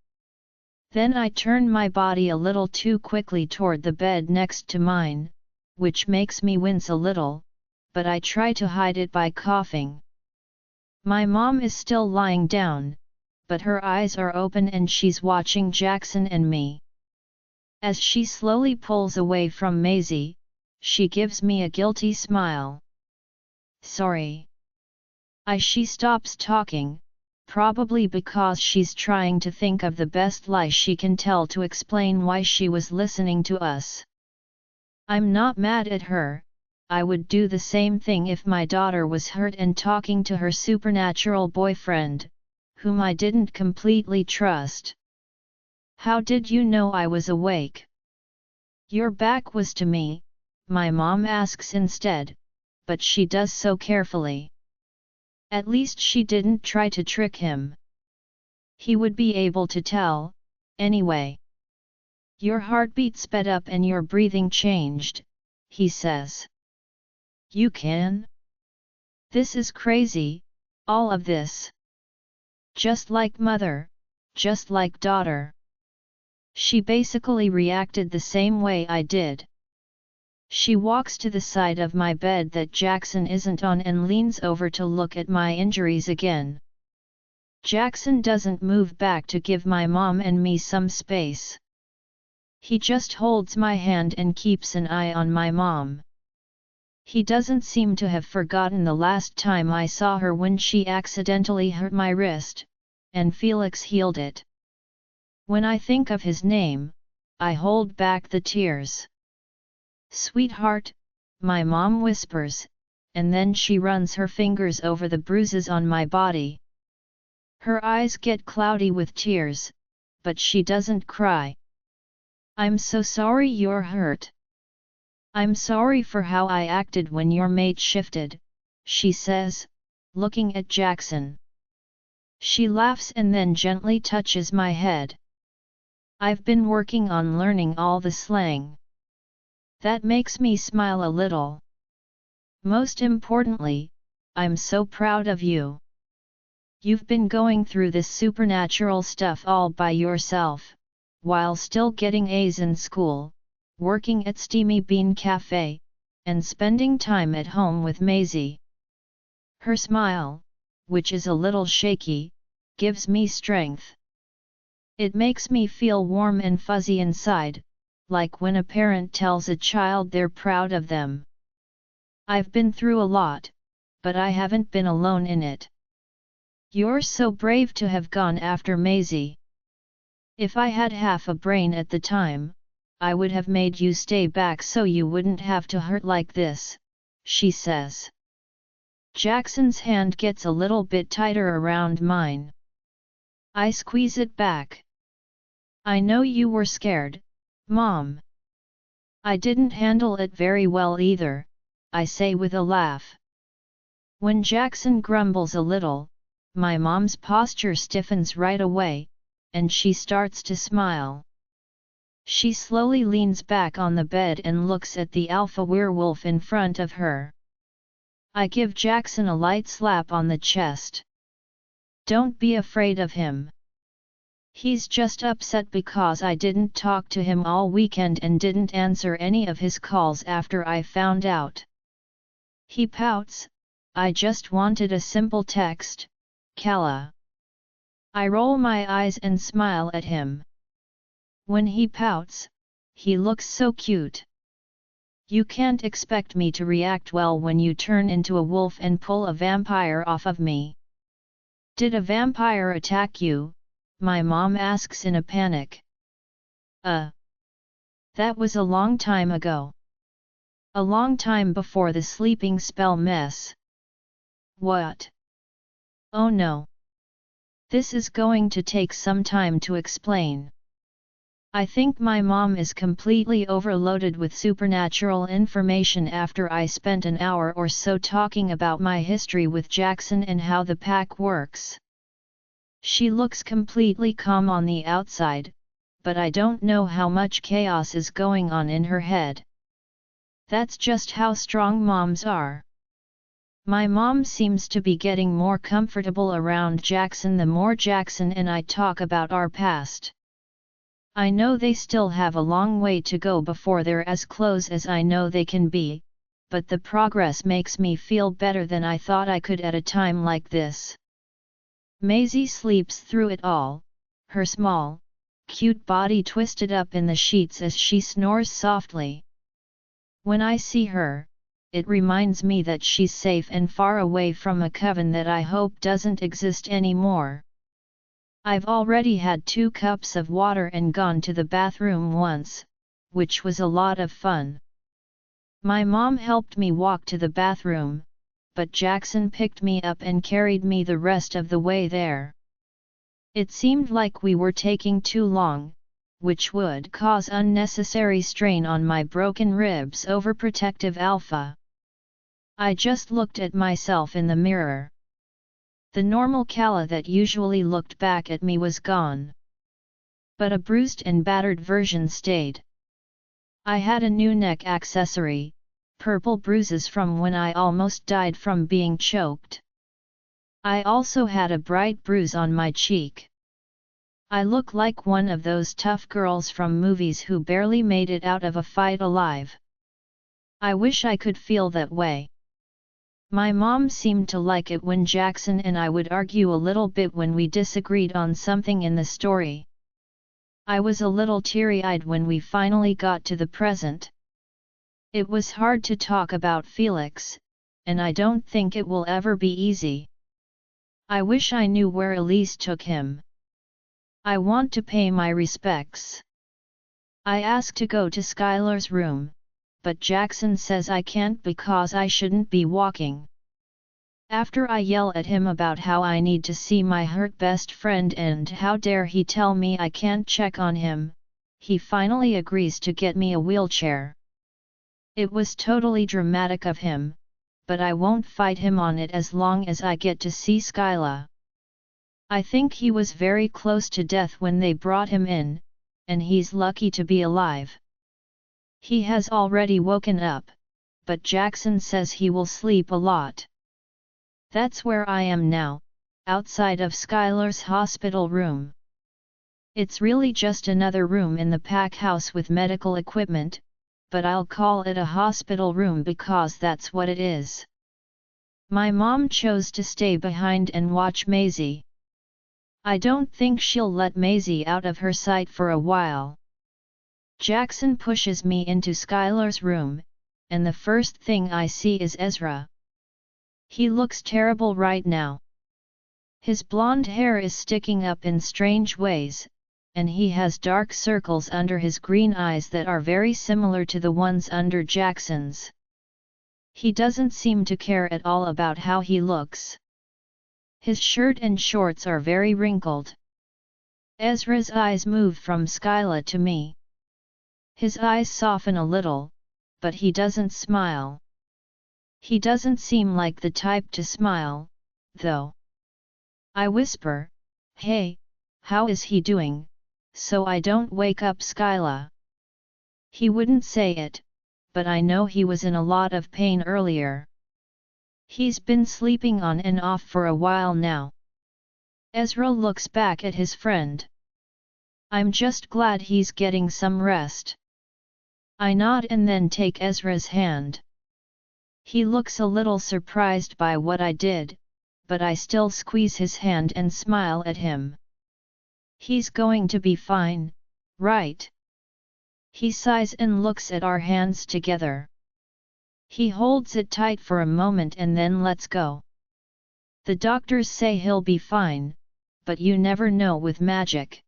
[SPEAKER 1] Then I turn my body a little too quickly toward the bed next to mine, which makes me wince a little, but I try to hide it by coughing. My mom is still lying down, but her eyes are open and she's watching Jackson and me. As she slowly pulls away from Maisie, she gives me a guilty smile. Sorry. She stops talking, probably because she's trying to think of the best lie she can tell to explain why she was listening to us. I'm not mad at her. I would do the same thing if my daughter was hurt and talking to her supernatural boyfriend, whom I didn't completely trust. How did you know I was awake? Your back was to me, my mom asks instead, but she does so carefully. At least she didn't try to trick him. He would be able to tell, anyway. Your heartbeat sped up and your breathing changed, he says. You can? This is crazy, all of this. Just like mother, just like daughter. She basically reacted the same way I did. She walks to the side of my bed that Jackson isn't on and leans over to look at my injuries again. Jackson doesn't move back to give my mom and me some space. He just holds my hand and keeps an eye on my mom. He doesn't seem to have forgotten the last time I saw her when she accidentally hurt my wrist, and Felix healed it. When I think of his name, I hold back the tears. Sweetheart, my mom whispers, and then she runs her fingers over the bruises on my body. Her eyes get cloudy with tears, but she doesn't cry. I'm so sorry you're hurt. I'm sorry for how I acted when your mate shifted, she says, looking at Jackson. She laughs and then gently touches my head. I've been working on learning all the slang. That makes me smile a little. Most importantly, I'm so proud of you. You've been going through this supernatural stuff all by yourself, while still getting A's in school, working at Steamy Bean Cafe, and spending time at home with Maisie. Her smile, which is a little shaky, gives me strength. It makes me feel warm and fuzzy inside, like when a parent tells a child they're proud of them. I've been through a lot, but I haven't been alone in it. You're so brave to have gone after Maisie. If I had half a brain at the time, I would have made you stay back so you wouldn't have to hurt like this, she says. Jackson's hand gets a little bit tighter around mine. I squeeze it back. I know you were scared, Mom. I didn't handle it very well either, I say with a laugh. When Jackson grumbles a little, my mom's posture stiffens right away, and she starts to smile. She slowly leans back on the bed and looks at the alpha werewolf in front of her. I give Jackson a light slap on the chest. Don't be afraid of him. He's just upset because I didn't talk to him all weekend and didn't answer any of his calls after I found out. He pouts, I just wanted a simple text, Kala. I roll my eyes and smile at him. When he pouts, he looks so cute. You can't expect me to react well when you turn into a wolf and pull a vampire off of me. Did a vampire attack you? My mom asks in a panic. That was a long time ago. A long time before the sleeping spell mess. What? Oh no. This is going to take some time to explain. I think my mom is completely overloaded with supernatural information after I spent an hour or so talking about my history with Jackson and how the pack works. She looks completely calm on the outside, but I don't know how much chaos is going on in her head. That's just how strong moms are. My mom seems to be getting more comfortable around Jackson the more Jackson and I talk about our past. I know they still have a long way to go before they're as close as I know they can be, but the progress makes me feel better than I thought I could at a time like this. Maisie sleeps through it all, her small, cute body twisted up in the sheets as she snores softly. When I see her, it reminds me that she's safe and far away from a coven that I hope doesn't exist anymore. I've already had 2 cups of water and gone to the bathroom once, which was a lot of fun. My mom helped me walk to the bathroom, but Jackson picked me up and carried me the rest of the way there. It seemed like we were taking too long, which would cause unnecessary strain on my broken ribs overprotective alpha. I just looked at myself in the mirror. The normal Kala that usually looked back at me was gone. But a bruised and battered version stayed. I had a new neck accessory, purple bruises from when I almost died from being choked. I also had a bright bruise on my cheek. I look like one of those tough girls from movies who barely made it out of a fight alive. I wish I could feel that way. My mom seemed to like it when Jackson and I would argue a little bit when we disagreed on something in the story. I was a little teary-eyed when we finally got to the present. It was hard to talk about Felix, and I don't think it will ever be easy. I wish I knew where Elise took him. I want to pay my respects. I asked to go to Skylar's room, but Jackson says I can't because I shouldn't be walking. After I yell at him about how I need to see my hurt best friend and how dare he tell me I can't check on him, he finally agrees to get me a wheelchair. It was totally dramatic of him, but I won't fight him on it as long as I get to see Skyla. I think he was very close to death when they brought him in, and he's lucky to be alive. He has already woken up, but Jackson says he will sleep a lot. That's where I am now, outside of Skylar's hospital room. It's really just another room in the pack house with medical equipment, but I'll call it a hospital room because that's what it is. My mom chose to stay behind and watch Maisie. I don't think she'll let Maisie out of her sight for a while. Jackson pushes me into Skylar's room, and the first thing I see is Ezra. He looks terrible right now. His blonde hair is sticking up in strange ways, and he has dark circles under his green eyes that are very similar to the ones under Jackson's. He doesn't seem to care at all about how he looks. His shirt and shorts are very wrinkled. Ezra's eyes move from Skyla to me. His eyes soften a little, but he doesn't smile. He doesn't seem like the type to smile, though. I whisper, "Hey, how is he doing?" so I don't wake up Skyla. He wouldn't say it, but I know he was in a lot of pain earlier. He's been sleeping on and off for a while now. Ezra looks back at his friend. I'm just glad he's getting some rest. I nod and then take Ezra's hand. He looks a little surprised by what I did, but I still squeeze his hand and smile at him. He's going to be fine, right? He sighs and looks at our hands together. He holds it tight for a moment and then lets go. The doctors say he'll be fine, but you never know with magic.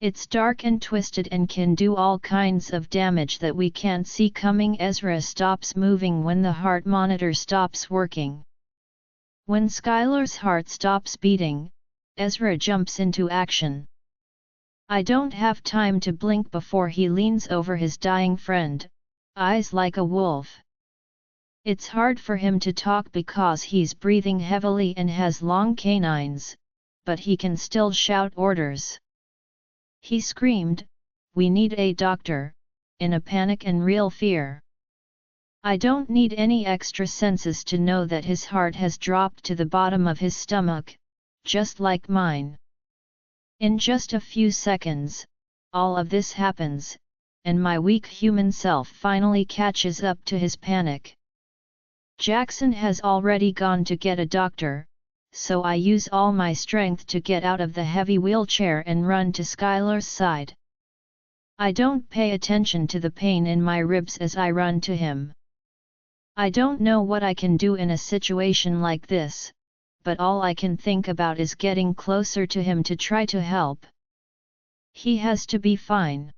[SPEAKER 1] It's dark and twisted and can do all kinds of damage that we can't see coming. Ezra stops moving when the heart monitor stops working. When Skylar's heart stops beating, Ezra jumps into action. I don't have time to blink before he leans over his dying friend, eyes like a wolf. It's hard for him to talk because he's breathing heavily and has long canines, but he can still shout orders. He screamed, "We need a doctor," in a panic and real fear. I don't need any extra senses to know that his heart has dropped to the bottom of his stomach, just like mine. In just a few seconds, all of this happens, and my weak human self finally catches up to his panic. Jackson has already gone to get a doctor, so I use all my strength to get out of the heavy wheelchair and run to Skylar's side. I don't pay attention to the pain in my ribs as I run to him. I don't know what I can do in a situation like this, but all I can think about is getting closer to him to try to help. He has to be fine.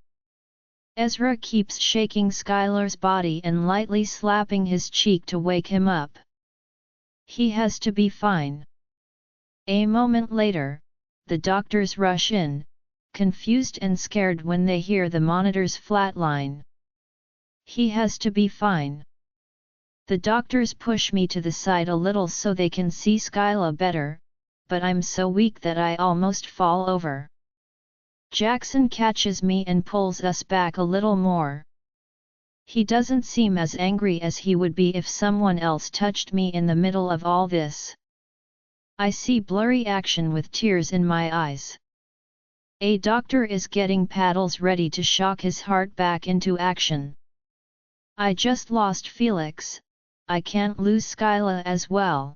[SPEAKER 1] Ezra keeps shaking Skylar's body and lightly slapping his cheek to wake him up. He has to be fine. A moment later, the doctors rush in, confused and scared when they hear the monitor's flatline. He has to be fine. The doctors push me to the side a little so they can see Skyla better, but I'm so weak that I almost fall over. Jackson catches me and pulls us back a little more. He doesn't seem as angry as he would be if someone else touched me in the middle of all this. I see blurry action with tears in my eyes. A doctor is getting paddles ready to shock his heart back into action. I just lost Felix, I can't lose Skyla as well.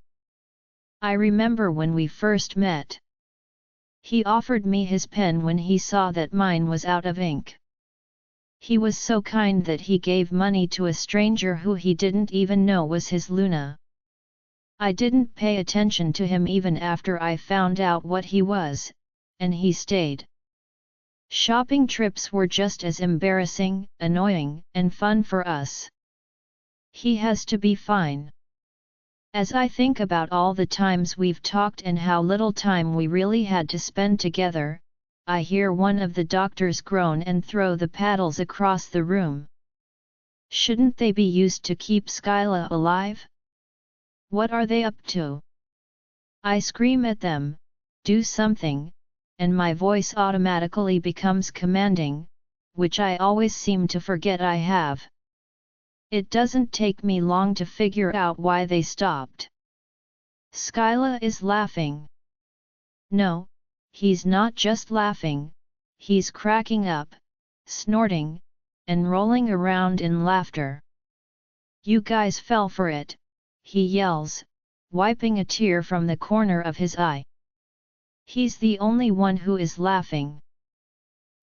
[SPEAKER 1] I remember when we first met. He offered me his pen when he saw that mine was out of ink. He was so kind that he gave money to a stranger who he didn't even know was his Luna. I didn't pay attention to him even after I found out what he was, and he stayed. Shopping trips were just as embarrassing, annoying, and fun for us. He has to be fine. As I think about all the times we've talked and how little time we really had to spend together, I hear one of the doctors groan and throw the paddles across the room. Shouldn't they be used to keep Skyla alive? What are they up to? I scream at them, "Do something," and my voice automatically becomes commanding, which I always seem to forget I have. It doesn't take me long to figure out why they stopped. Skyla is laughing. No, he's not just laughing, he's cracking up, snorting, and rolling around in laughter. "You guys fell for it," he yells, wiping a tear from the corner of his eye. He's the only one who is laughing.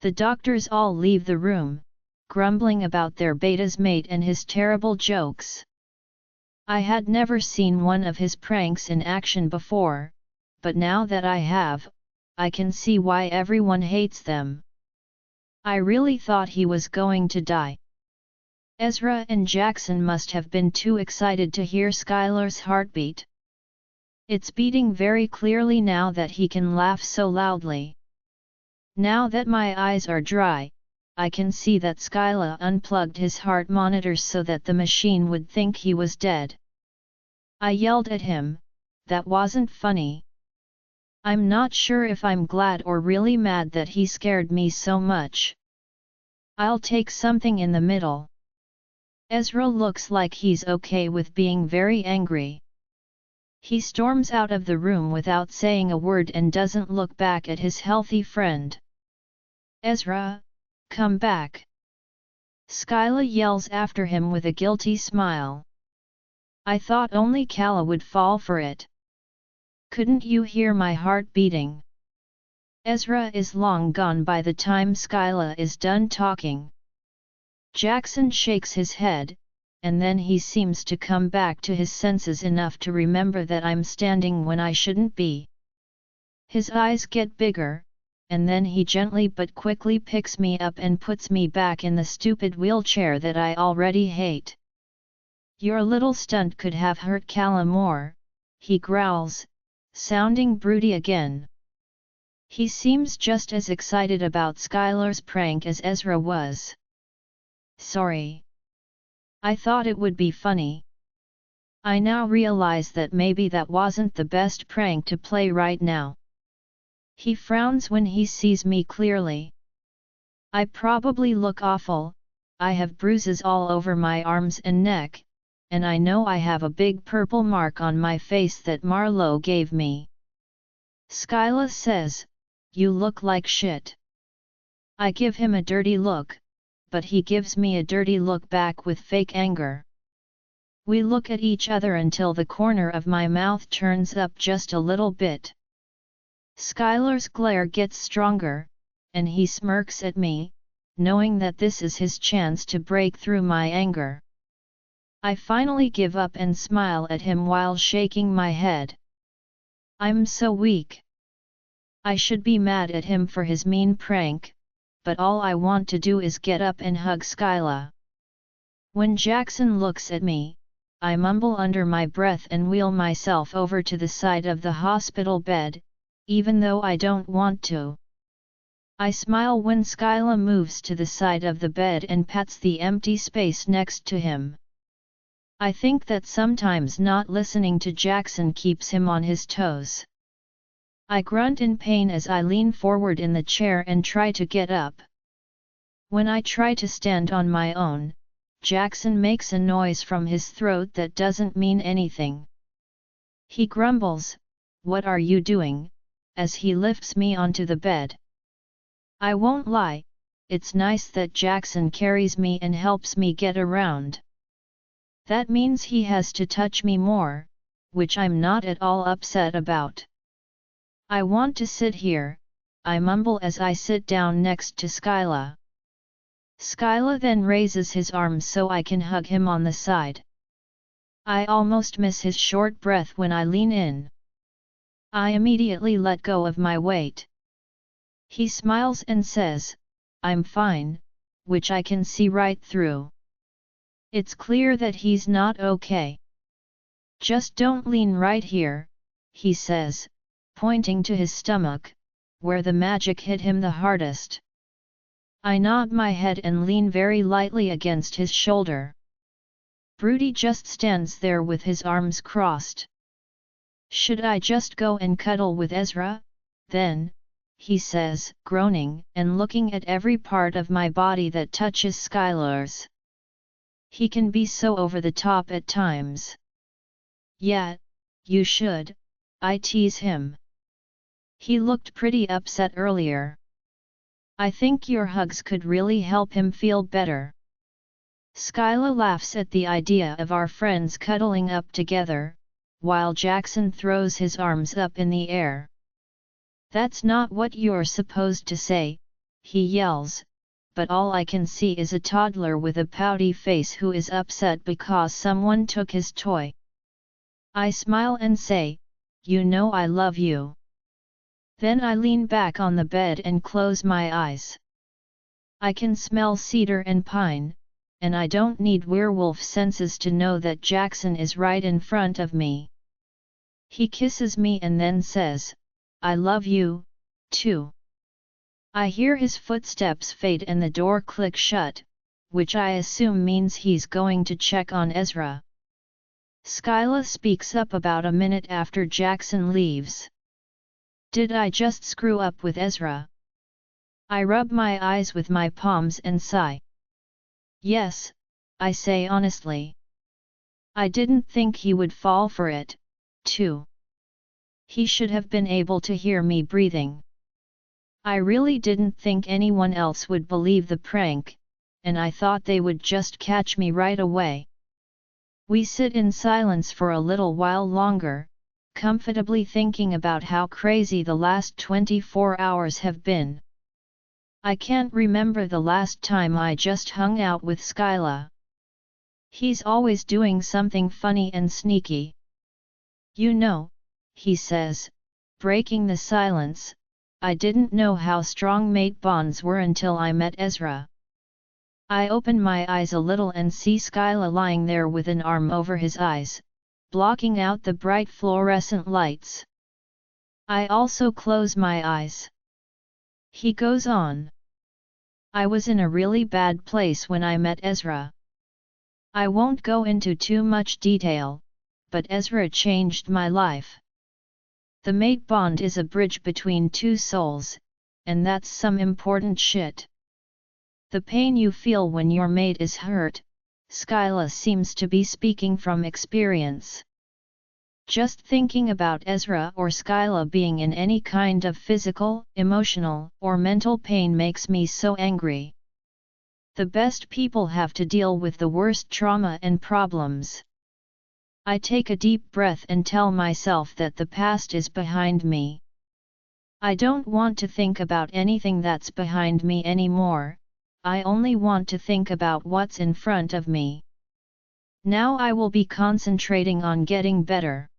[SPEAKER 1] The doctors all leave the room, grumbling about their beta's mate and his terrible jokes. I had never seen one of his pranks in action before, but now that I have, I can see why everyone hates them. I really thought he was going to die. Ezra and Jackson must have been too excited to hear Skylar's heartbeat. It's beating very clearly now that he can laugh so loudly. Now that my eyes are dry, I can see that Skyla unplugged his heart monitors so that the machine would think he was dead. I yelled at him, "That wasn't funny." I'm not sure if I'm glad or really mad that he scared me so much. I'll take something in the middle. Ezra looks like he's okay with being very angry. He storms out of the room without saying a word and doesn't look back at his healthy friend. "Ezra, come back!" Skyla yells after him with a guilty smile. "I thought only Kala would fall for it. Couldn't you hear my heart beating?" Ezra is long gone by the time Skyla is done talking. Jackson shakes his head, and then he seems to come back to his senses enough to remember that I'm standing when I shouldn't be. His eyes get bigger, and then he gently but quickly picks me up and puts me back in the stupid wheelchair that I already hate. "Your little stunt could have hurt Kala more," he growls, sounding broody again. He seems just as excited about Skylar's prank as Ezra was. Sorry. I thought it would be funny. I now realize that maybe that wasn't the best prank to play right now. He frowns when he sees me clearly. I probably look awful. I have bruises all over my arms and neck, and I know I have a big purple mark on my face that Marlowe gave me. Skyla says, "You look like shit." I give him a dirty look, but he gives me a dirty look back with fake anger. We look at each other until the corner of my mouth turns up just a little bit. Skylar's glare gets stronger, and he smirks at me, knowing that this is his chance to break through my anger. I finally give up and smile at him while shaking my head. I'm so weak. I should be mad at him for his mean prank, but all I want to do is get up and hug Skyla. When Jackson looks at me, I mumble under my breath and wheel myself over to the side of the hospital bed, even though I don't want to. I smile when Skyla moves to the side of the bed and pats the empty space next to him. I think that sometimes not listening to Jackson keeps him on his toes. I grunt in pain as I lean forward in the chair and try to get up. When I try to stand on my own, Jackson makes a noise from his throat that doesn't mean anything. He grumbles, "What are you doing?" as he lifts me onto the bed. I won't lie, it's nice that Jackson carries me and helps me get around. That means he has to touch me more, which I'm not at all upset about. I want to sit here, I mumble as I sit down next to Skyla. Skyla then raises his arms so I can hug him on the side. I almost miss his short breath when I lean in. I immediately let go of my weight. He smiles and says, "I'm fine," which I can see right through. It's clear that he's not okay. "Just don't lean right here," he says, pointing to his stomach, where the magic hit him the hardest. I nod my head and lean very lightly against his shoulder. Broody just stands there with his arms crossed. "Should I just go and cuddle with Ezra, then?" he says, groaning and looking at every part of my body that touches Skylar's. He can be so over the top at times. "Yeah, you should," I tease him. "He looked pretty upset earlier. I think your hugs could really help him feel better." Skyla laughs at the idea of our friends cuddling up together, while Jackson throws his arms up in the air. "That's not what you're supposed to say," he yells, but all I can see is a toddler with a pouty face who is upset because someone took his toy. I smile and say, "You know I love you." Then I lean back on the bed and close my eyes. I can smell cedar and pine, and I don't need werewolf senses to know that Jackson is right in front of me. He kisses me and then says, "I love you, too." I hear his footsteps fade and the door click shut, which I assume means he's going to check on Ezra. Skyla speaks up about a minute after Jackson leaves. "Did I just screw up with Ezra?" I rub my eyes with my palms and sigh. "Yes," I say honestly. "I didn't think he would fall for it, too. He should have been able to hear me breathing. I really didn't think anyone else would believe the prank, and I thought they would just catch me right away." We sit in silence for a little while longer, comfortably thinking about how crazy the last 24 hours have been. I can't remember the last time I just hung out with Skyla. He's always doing something funny and sneaky. "You know," he says, breaking the silence, "I didn't know how strong mate bonds were until I met Ezra." I open my eyes a little and see Skyla lying there with an arm over his eyes, blocking out the bright fluorescent lights. I also close my eyes. He goes on. I was in a really bad place when I met Ezra. I won't go into too much detail, but Ezra changed my life. The mate bond is a bridge between two souls, and that's some important shit. The pain you feel when your mate is hurt, Skyla seems to be speaking from experience. Just thinking about Ezra or Skyla being in any kind of physical, emotional, or mental pain makes me so angry. The best people have to deal with the worst trauma and problems. I take a deep breath and tell myself that the past is behind me. I don't want to think about anything that's behind me anymore, I only want to think about what's in front of me. Now I will be concentrating on getting better.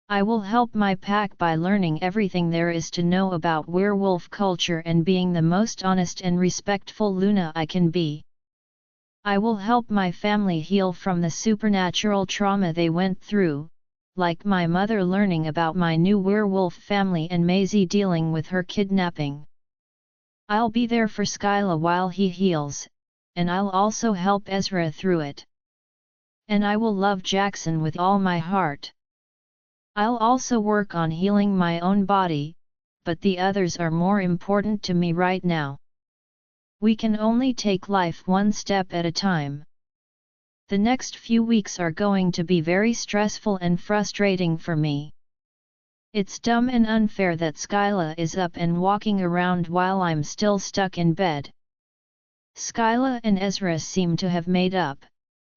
[SPEAKER 1] I will help my pack by learning everything there is to know about werewolf culture and being the most honest and respectful Luna I can be. I will help my family heal from the supernatural trauma they went through, like my mother learning about my new werewolf family and Maisie dealing with her kidnapping. I'll be there for Skyla while he heals, and I'll also help Ezra through it. And I will love Jackson with all my heart. I'll also work on healing my own body, but the others are more important to me right now. We can only take life one step at a time. The next few weeks are going to be very stressful and frustrating for me. It's dumb and unfair that Skyla is up and walking around while I'm still stuck in bed. Skyla and Ezra seem to have made up,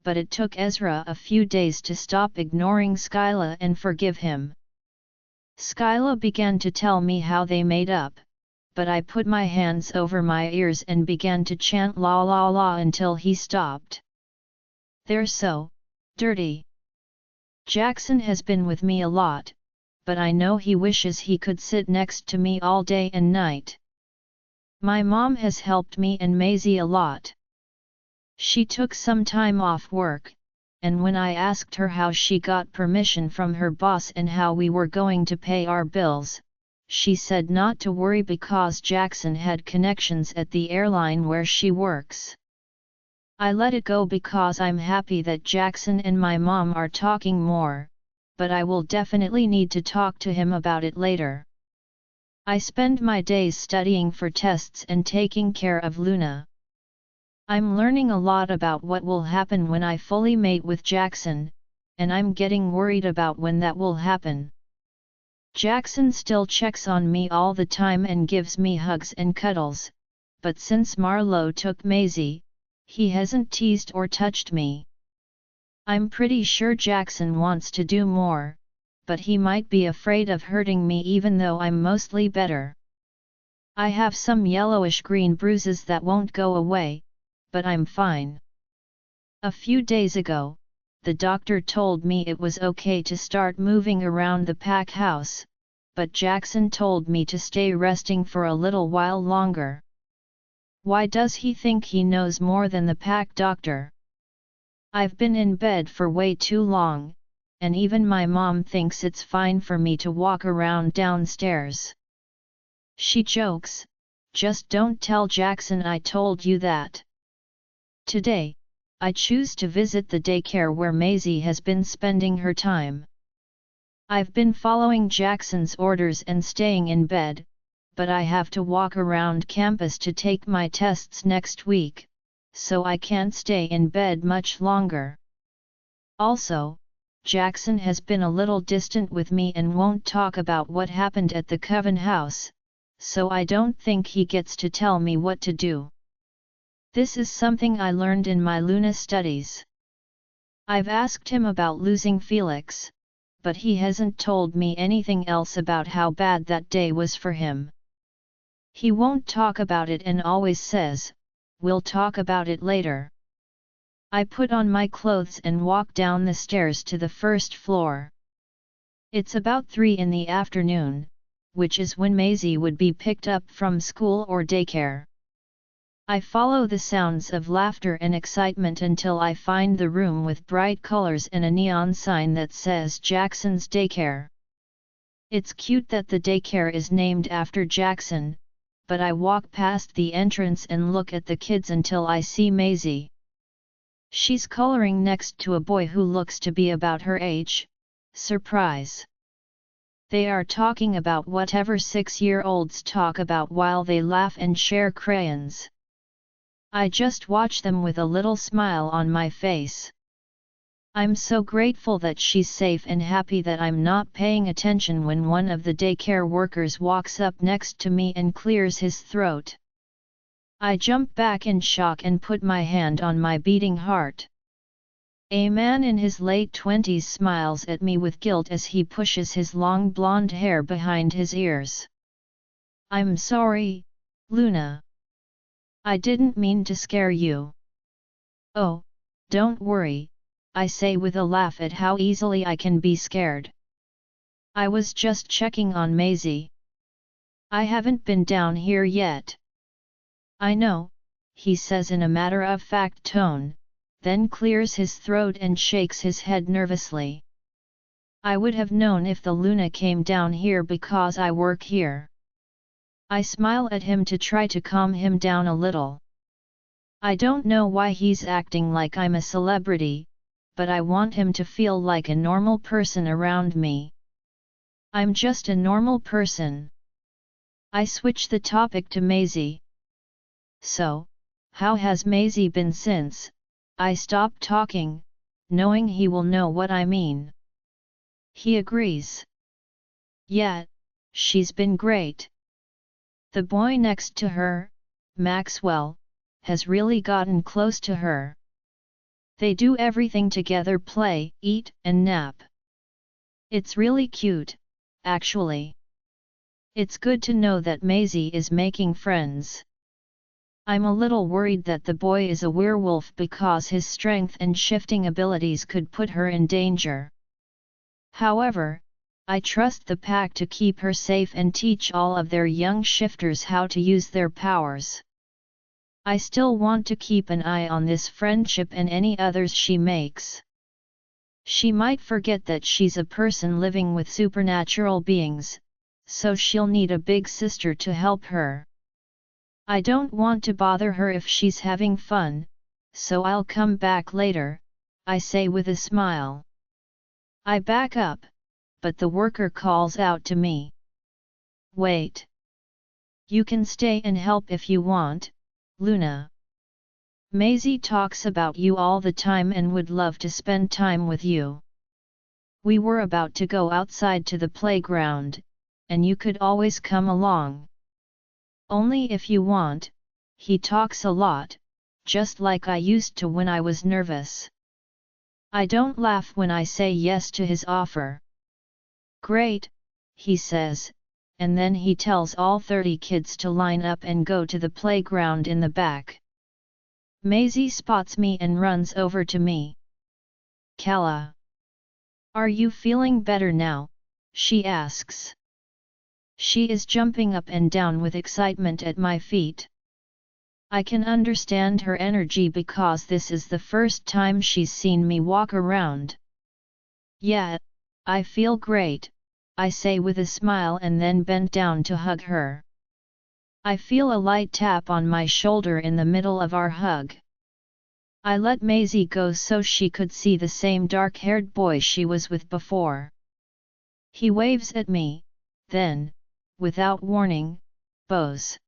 [SPEAKER 1] but it took Ezra a few days to stop ignoring Skyla and forgive him. Skyla began to tell me how they made up, but I put my hands over my ears and began to chant la la la until he stopped. They're so dirty. Jackson has been with me a lot, but I know he wishes he could sit next to me all day and night. My mom has helped me and Maisie a lot. She took some time off work, and when I asked her how she got permission from her boss and how we were going to pay our bills, she said not to worry because Jackson had connections at the airline where she works. I let it go because I'm happy that Jackson and my mom are talking more, but I will definitely need to talk to him about it later. I spend my days studying for tests and taking care of Luna. I'm learning a lot about what will happen when I fully mate with Jackson, and I'm getting worried about when that will happen. Jackson still checks on me all the time and gives me hugs and cuddles, but since Marlowe took Maisie, he hasn't teased or touched me. I'm pretty sure Jackson wants to do more, but he might be afraid of hurting me even though I'm mostly better. I have some yellowish-green bruises that won't go away, but I'm fine. A few days ago, the doctor told me it was okay to start moving around the pack house, but Jackson told me to stay resting for a little while longer. Why does he think he knows more than the pack doctor? I've been in bed for way too long, and even my mom thinks it's fine for me to walk around downstairs. She jokes, "Just don't tell Jackson I told you that." Today, I choose to visit the daycare where Maisie has been spending her time. I've been following Jackson's orders and staying in bed, but I have to walk around campus to take my tests next week, so I can't stay in bed much longer. Also, Jackson has been a little distant with me and won't talk about what happened at the Coven house, so I don't think he gets to tell me what to do. This is something I learned in my Luna studies. I've asked him about losing Felix, but he hasn't told me anything else about how bad that day was for him. He won't talk about it and always says, "We'll talk about it later." I put on my clothes and walk down the stairs to the first floor. It's about 3 in the afternoon, which is when Maisie would be picked up from school or daycare. I follow the sounds of laughter and excitement until I find the room with bright colors and a neon sign that says Jackson's Daycare. It's cute that the daycare is named after Jackson, but I walk past the entrance and look at the kids until I see Maisie. She's coloring next to a boy who looks to be about her age. Surprise! They are talking about whatever 6-year-olds talk about while they laugh and share crayons. I just watch them with a little smile on my face. I'm so grateful that she's safe and happy that I'm not paying attention when one of the daycare workers walks up next to me and clears his throat. I jump back in shock and put my hand on my beating heart. A man in his late 20s smiles at me with guilt as he pushes his long blonde hair behind his ears. "I'm sorry, Luna. I didn't mean to scare you." "Oh, don't worry," I say with a laugh at how easily I can be scared. "I was just checking on Maisie. I haven't been down here yet." "I know," he says in a matter-of-fact tone, then clears his throat and shakes his head nervously. "I would have known if the Luna came down here because I work here." I smile at him to try to calm him down a little. I don't know why he's acting like I'm a celebrity, but I want him to feel like a normal person around me. I'm just a normal person. I switch the topic to Maisie. "So, how has Maisie been since?" I stop talking, knowing he will know what I mean. He agrees. "Yeah, she's been great. The boy next to her, Maxwell, has really gotten close to her. They do everything together: play, eat, and nap. It's really cute, actually. It's good to know that Maisie is making friends. I'm a little worried that the boy is a werewolf because his strength and shifting abilities could put her in danger. However, I trust the pack to keep her safe and teach all of their young shifters how to use their powers. I still want to keep an eye on this friendship and any others she makes. She might forget that she's a person living with supernatural beings, so she'll need a big sister to help her. I don't want to bother her if she's having fun, so I'll come back later," I say with a smile. I back up, but the worker calls out to me. "Wait. You can stay and help if you want, Luna. Maisie talks about you all the time and would love to spend time with you. We were about to go outside to the playground, and you could always come along. Only if you want. He talks a lot, just like I used to when I was nervous." I don't laugh when I say yes to his offer. "Great," he says, and then he tells all 30 kids to line up and go to the playground in the back. Maisie spots me and runs over to me. "Kala, are you feeling better now?" she asks. She is jumping up and down with excitement at my feet. I can understand her energy because this is the first time she's seen me walk around. "Yeah, I feel great," I say with a smile and then bend down to hug her. I feel a light tap on my shoulder in the middle of our hug. I let Maisie go so she could see the same dark-haired boy she was with before. He waves at me, then, without warning, bows.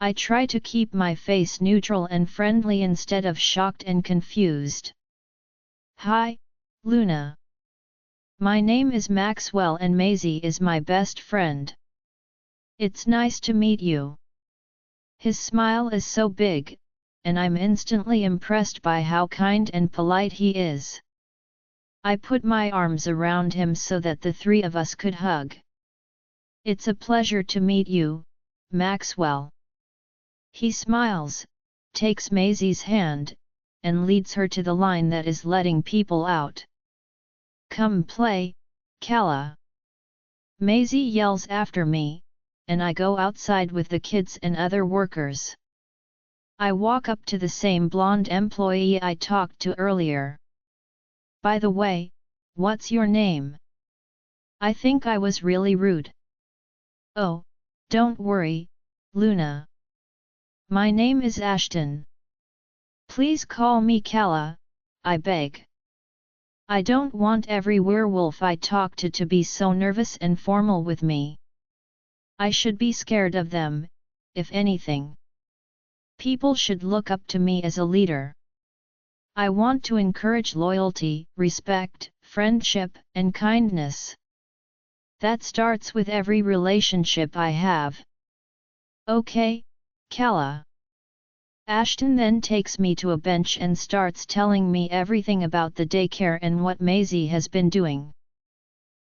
[SPEAKER 1] I try to keep my face neutral and friendly instead of shocked and confused. "Hi, Luna. My name is Maxwell and Maisie is my best friend. It's nice to meet you." His smile is so big, and I'm instantly impressed by how kind and polite he is. I put my arms around him so that the 3 of us could hug. "It's a pleasure to meet you, Maxwell." He smiles, takes Maisie's hand, and leads her to the line that is letting people out. "Come play, Kala." Maisie yells after me, and I go outside with the kids and other workers. I walk up to the same blonde employee I talked to earlier. "By the way, what's your name? I think I was really rude." "Oh, don't worry, Luna. My name is Ashton. Please call me Kala, I beg. I don't want every werewolf I talk to be so nervous and formal with me. I should be scared of them, if anything. People should look up to me as a leader. I want to encourage loyalty, respect, friendship, and kindness. That starts with every relationship I have. Okay, Kala. Ashton then takes me to a bench and starts telling me everything about the daycare and what Maisie has been doing.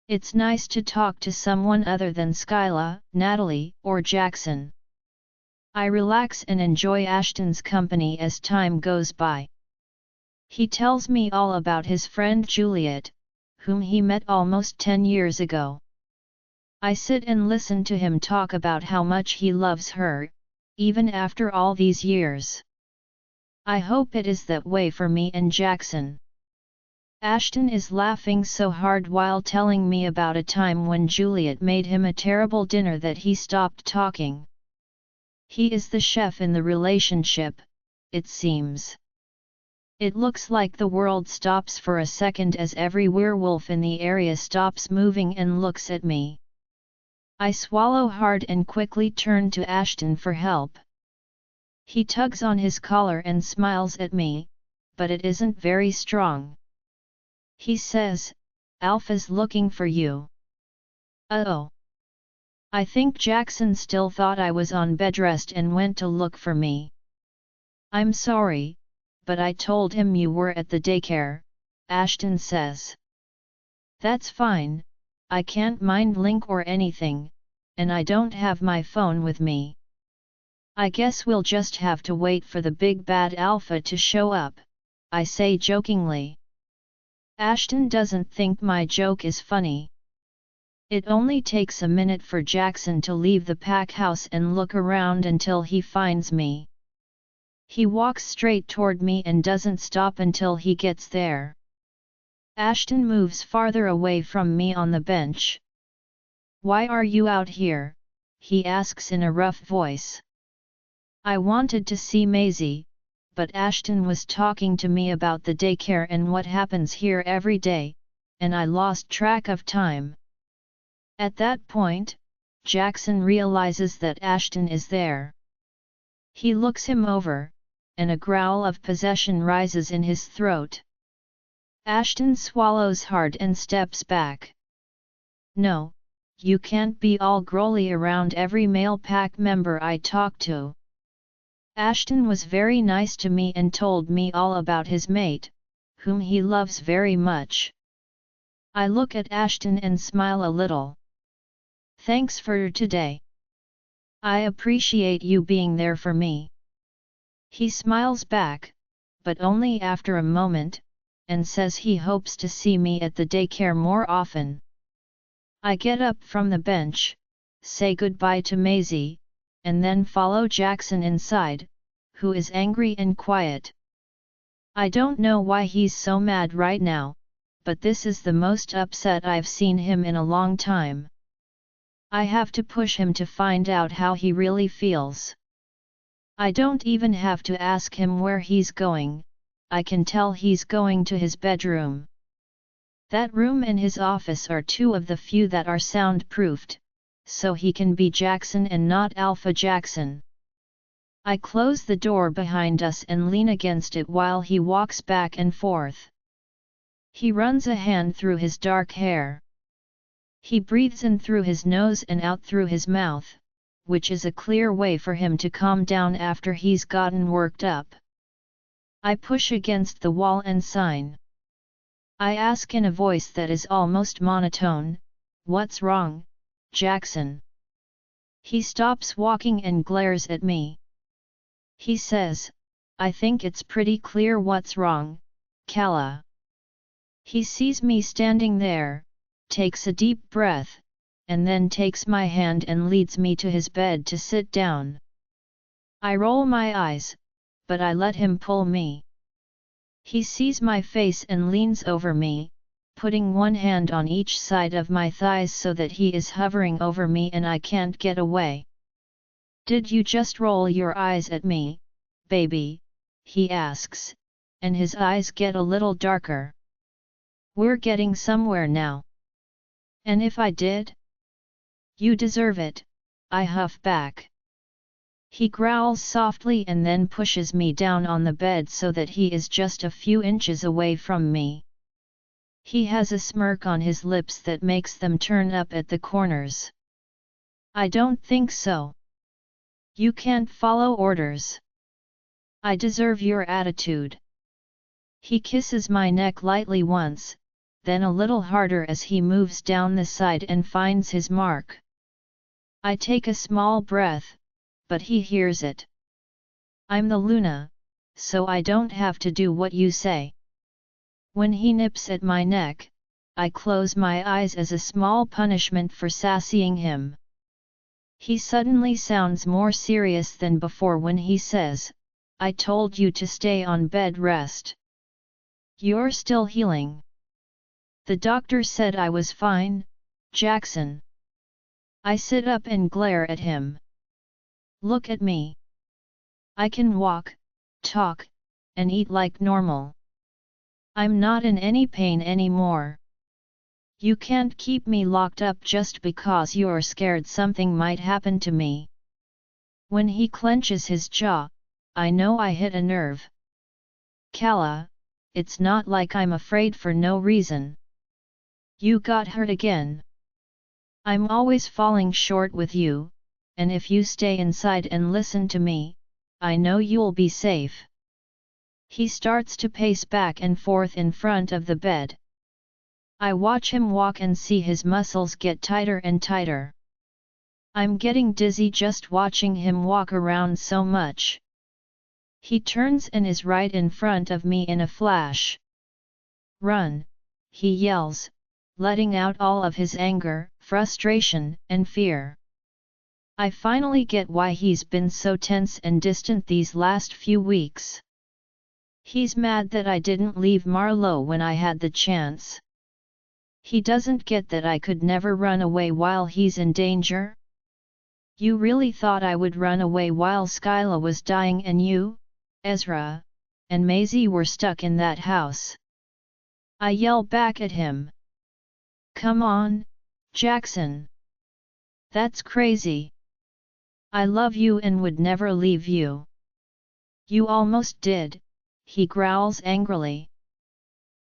[SPEAKER 1] It's nice to talk to someone other than Skyla, Natalie, or Jackson. I relax and enjoy Ashton's company as time goes by. He tells me all about his friend Juliet, whom he met almost 10 years ago. I sit and listen to him talk about how much he loves her, even after all these years. I hope it is that way for me and Jackson. Ashton is laughing so hard while telling me about a time when Juliet made him a terrible dinner that he stopped talking. He is the chef in the relationship, it seems. It looks like the world stops for a second as every werewolf in the area stops moving and looks at me. I swallow hard and quickly turn to Ashton for help. He tugs on his collar and smiles at me, but it isn't very strong. He says, "Alpha's looking for you." Oh. I think Jackson still thought I was on bedrest and went to look for me. I'm sorry, but I told him you were at the daycare, Ashton says. That's fine, I can't mind link or anything, and I don't have my phone with me. I guess we'll just have to wait for the big bad Alpha to show up, I say jokingly. Ashton doesn't think my joke is funny. It only takes a minute for Jackson to leave the pack house and look around until he finds me. He walks straight toward me and doesn't stop until he gets there. Ashton moves farther away from me on the bench. "Why are you out here?" he asks in a rough voice. I wanted to see Maisie, but Ashton was talking to me about the daycare and what happens here every day, and I lost track of time. At that point, Jackson realizes that Ashton is there. He looks him over, and a growl of possession rises in his throat. Ashton swallows hard and steps back. "No, you can't be all growly around every male pack member I talk to." Ashton was very nice to me and told me all about his mate, whom he loves very much. I look at Ashton and smile a little. "Thanks for today. I appreciate you being there for me." He smiles back, but only after a moment, and says he hopes to see me at the daycare more often. I get up from the bench, say goodbye to Maisie, and then follow Jackson inside, who is angry and quiet. I don't know why he's so mad right now, but this is the most upset I've seen him in a long time. I have to push him to find out how he really feels. I don't even have to ask him where he's going, I can tell he's going to his bedroom. That room and his office are two of the few that are soundproofed, so he can be Jackson and not Alpha Jackson. I close the door behind us and lean against it while he walks back and forth. He runs a hand through his dark hair. He breathes in through his nose and out through his mouth, which is a clear way for him to calm down after he's gotten worked up. I push against the wall and sign. I ask in a voice that is almost monotone, "What's wrong, Jackson?" He stops walking and glares at me. He says, "I think it's pretty clear what's wrong, Kala." He sees me standing there, takes a deep breath, and then takes my hand and leads me to his bed to sit down. I roll my eyes, but I let him pull me. He sees my face and leans over me, putting one hand on each side of my thighs so that he is hovering over me and I can't get away. Did you just roll your eyes at me, baby? He asks, and his eyes get a little darker. We're getting somewhere now. And if I did? You deserve it, I huff back. He growls softly and then pushes me down on the bed so that he is just a few inches away from me. He has a smirk on his lips that makes them turn up at the corners. I don't think so. You can't follow orders. I deserve your attitude. He kisses my neck lightly once, then a little harder as he moves down the side and finds his mark. I take a small breath, but he hears it. I'm the Luna, so I don't have to do what you say. When he nips at my neck, I close my eyes as a small punishment for sassying him. He suddenly sounds more serious than before when he says, I told you to stay on bed rest. You're still healing. The doctor said I was fine, Jackson. I sit up and glare at him. Look at me. I can walk, talk, and eat like normal. I'm not in any pain anymore. You can't keep me locked up just because you're scared something might happen to me. When he clenches his jaw, I know I hit a nerve. Kala, it's not like I'm afraid for no reason. You got hurt again. I'm always falling short with you, and if you stay inside and listen to me, I know you'll be safe. He starts to pace back and forth in front of the bed. I watch him walk and see his muscles get tighter and tighter. I'm getting dizzy just watching him walk around so much. He turns and is right in front of me in a flash. Run, he yells, letting out all of his anger, frustration, and fear. I finally get why he's been so tense and distant these last few weeks. He's mad that I didn't leave Marlowe when I had the chance. He doesn't get that I could never run away while he's in danger. You really thought I would run away while Skyla was dying and you, Ezra, and Maisie were stuck in that house? I yell back at him. Come on, Jackson. That's crazy. I love you and would never leave you. You almost did, he growls angrily.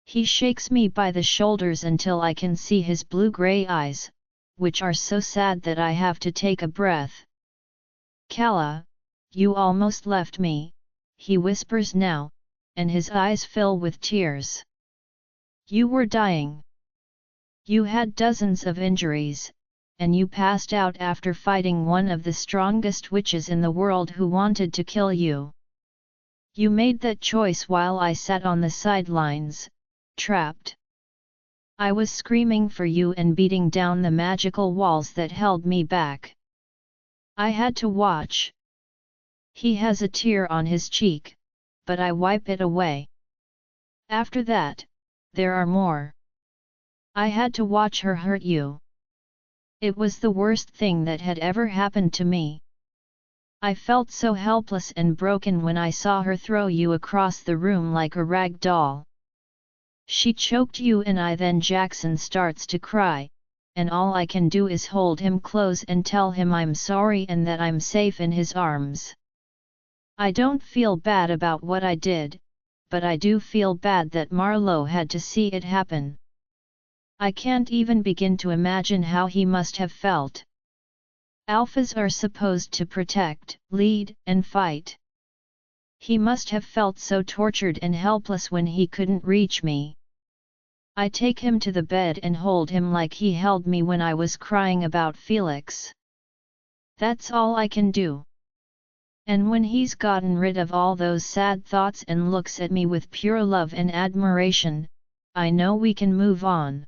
[SPEAKER 1] He shakes me by the shoulders until I can see his blue-gray eyes, which are so sad that I have to take a breath. Kala, you almost left me, he whispers now, and his eyes fill with tears. You were dying. You had dozens of injuries, and you passed out after fighting one of the strongest witches in the world who wanted to kill you. You made that choice while I sat on the sidelines, trapped. I was screaming for you and beating down the magical walls that held me back. I had to watch. He has a tear on his cheek, but I wipe it away. After that, there are more. I had to watch her hurt you. It was the worst thing that had ever happened to me. I felt so helpless and broken when I saw her throw you across the room like a rag doll. She choked you and then Jackson starts to cry, and all I can do is hold him close and tell him I'm sorry and that I'm safe in his arms. I don't feel bad about what I did, but I do feel bad that Marlowe had to see it happen. I can't even begin to imagine how he must have felt. Alphas are supposed to protect, lead, and fight. He must have felt so tortured and helpless when he couldn't reach me. I take him to the bed and hold him like he held me when I was crying about Felix. That's all I can do. And when he's gotten rid of all those sad thoughts and looks at me with pure love and admiration, I know we can move on.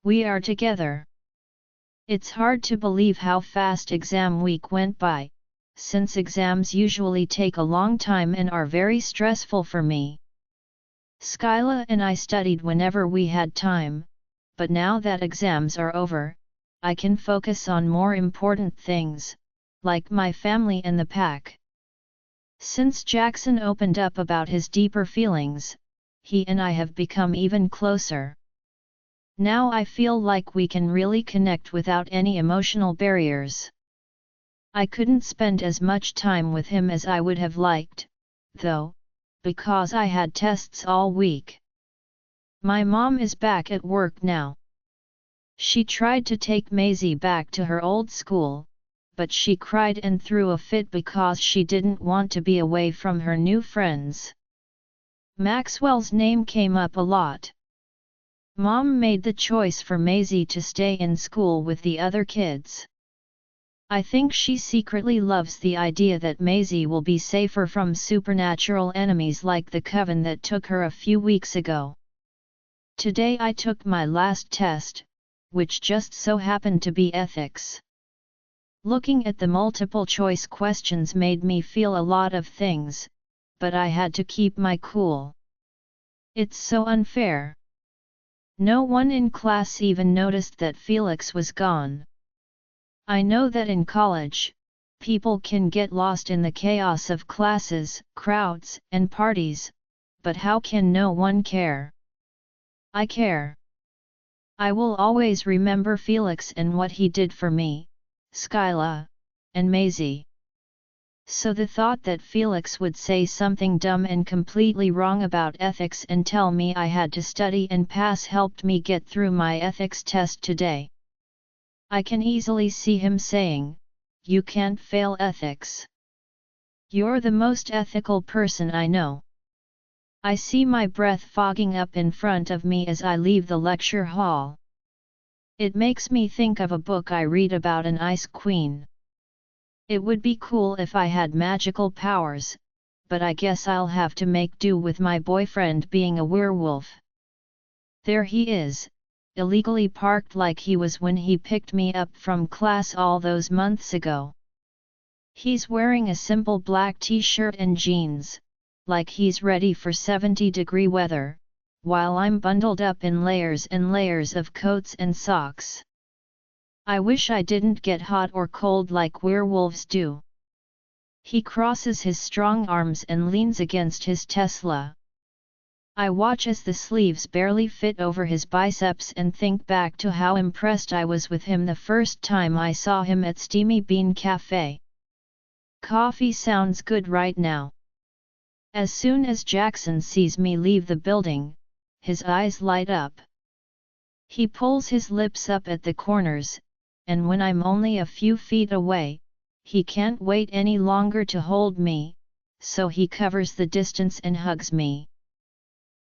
[SPEAKER 1] We are together. It's hard to believe how fast exam week went by, since exams usually take a long time and are very stressful for me. Skyla and I studied whenever we had time, but now that exams are over, I can focus on more important things, like my family and the pack. Since Jackson opened up about his deeper feelings, he and I have become even closer. Now I feel like we can really connect without any emotional barriers. I couldn't spend as much time with him as I would have liked, though, because I had tests all week. My mom is back at work now. She tried to take Maisie back to her old school, but she cried and threw a fit because she didn't want to be away from her new friends. Maxwell's name came up a lot. Mom made the choice for Maisie to stay in school with the other kids. I think she secretly loves the idea that Maisie will be safer from supernatural enemies like the coven that took her a few weeks ago. Today I took my last test, which just so happened to be ethics. Looking at the multiple choice questions made me feel a lot of things, but I had to keep my cool. It's so unfair. No one in class even noticed that Felix was gone. I know that in college, people can get lost in the chaos of classes, crowds, and parties, but how can no one care? I care. I will always remember Felix and what he did for me, Skyla, and Maisie. So the thought that Felix would say something dumb and completely wrong about ethics and tell me I had to study and pass helped me get through my ethics test today. I can easily see him saying, "You can't fail ethics. You're the most ethical person I know." I see my breath fogging up in front of me as I leave the lecture hall. It makes me think of a book I read about an ice queen. It would be cool if I had magical powers, but I guess I'll have to make do with my boyfriend being a werewolf. There he is, illegally parked like he was when he picked me up from class all those months ago. He's wearing a simple black t-shirt and jeans, like he's ready for 70-degree weather, while I'm bundled up in layers and layers of coats and socks. I wish I didn't get hot or cold like werewolves do. He crosses his strong arms and leans against his Tesla. I watch as the sleeves barely fit over his biceps and think back to how impressed I was with him the first time I saw him at Steamy Bean Cafe. Coffee sounds good right now. As soon as Jackson sees me leave the building, his eyes light up. He pulls his lips up at the corners, and when I'm only a few feet away, he can't wait any longer to hold me, so he covers the distance and hugs me.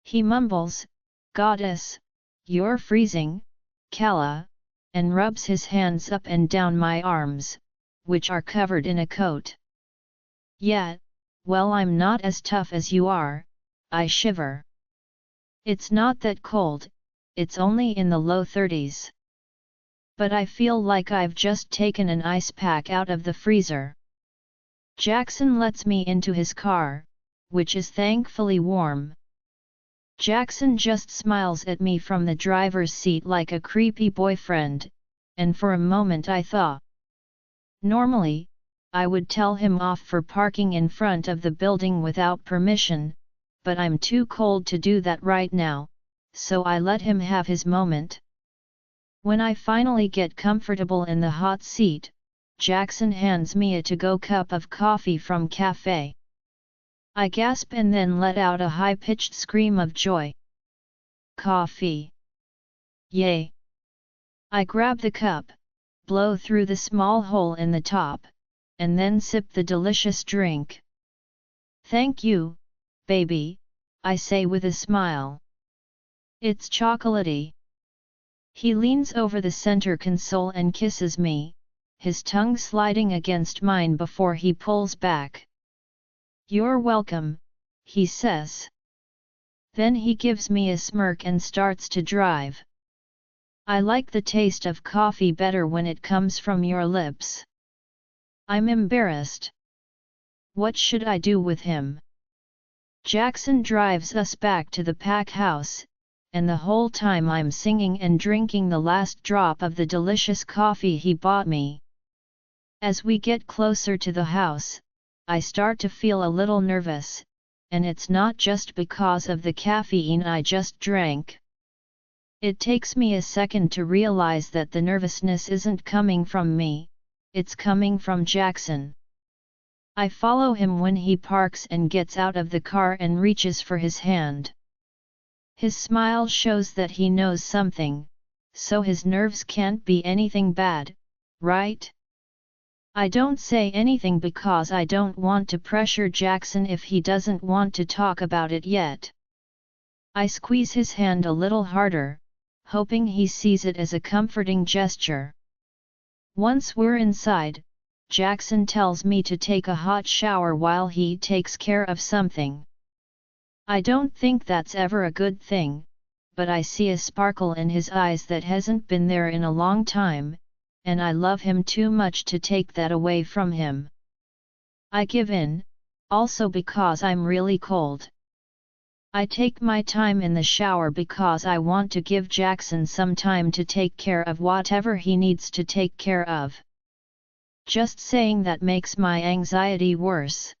[SPEAKER 1] He mumbles, "Goddess, you're freezing, Kala," and rubs his hands up and down my arms, which are covered in a coat. "Yeah, well, I'm not as tough as you are," I shiver. "It's not that cold, it's only in the low 30s. But I feel like I've just taken an ice pack out of the freezer." Jackson lets me into his car, which is thankfully warm. Jackson just smiles at me from the driver's seat like a creepy boyfriend, and for a moment I thought. Normally, I would tell him off for parking in front of the building without permission, but I'm too cold to do that right now, so I let him have his moment. When I finally get comfortable in the hot seat, Jackson hands me a to-go cup of coffee from cafe. I gasp and then let out a high-pitched scream of joy. Coffee! Yay! I grab the cup, blow through the small hole in the top, and then sip the delicious drink. "Thank you, baby," I say with a smile. "It's chocolatey." He leans over the center console and kisses me, his tongue sliding against mine before he pulls back. "You're welcome," he says. Then he gives me a smirk and starts to drive. "I like the taste of coffee better when it comes from your lips." I'm embarrassed. What should I do with him? Jackson drives us back to the pack house, and the whole time I'm singing and drinking the last drop of the delicious coffee he bought me. As we get closer to the house, I start to feel a little nervous, and it's not just because of the caffeine I just drank. It takes me a second to realize that the nervousness isn't coming from me, it's coming from Jackson. I follow him when he parks and gets out of the car and reaches for his hand. His smile shows that he knows something, so his nerves can't be anything bad, right? I don't say anything because I don't want to pressure Jackson if he doesn't want to talk about it yet. I squeeze his hand a little harder, hoping he sees it as a comforting gesture. Once we're inside, Jackson tells me to take a hot shower while he takes care of something. I don't think that's ever a good thing, but I see a sparkle in his eyes that hasn't been there in a long time, and I love him too much to take that away from him. I give in, also because I'm really cold. I take my time in the shower because I want to give Jackson some time to take care of whatever he needs to take care of. Just saying that makes my anxiety worse.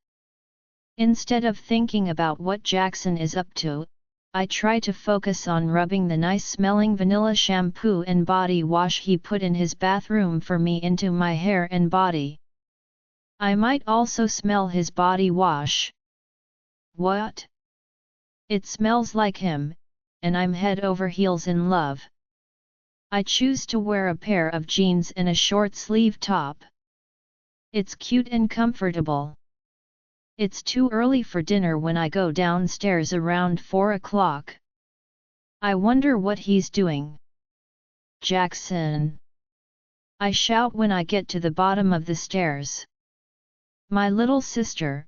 [SPEAKER 1] Instead of thinking about what Jackson is up to, I try to focus on rubbing the nice-smelling vanilla shampoo and body wash he put in his bathroom for me into my hair and body. I might also smell his body wash. What? It smells like him, and I'm head over heels in love. I choose to wear a pair of jeans and a short-sleeve top. It's cute and comfortable. It's too early for dinner when I go downstairs around 4 o'clock. I wonder what he's doing. Jackson! I shout when I get to the bottom of the stairs. My little sister,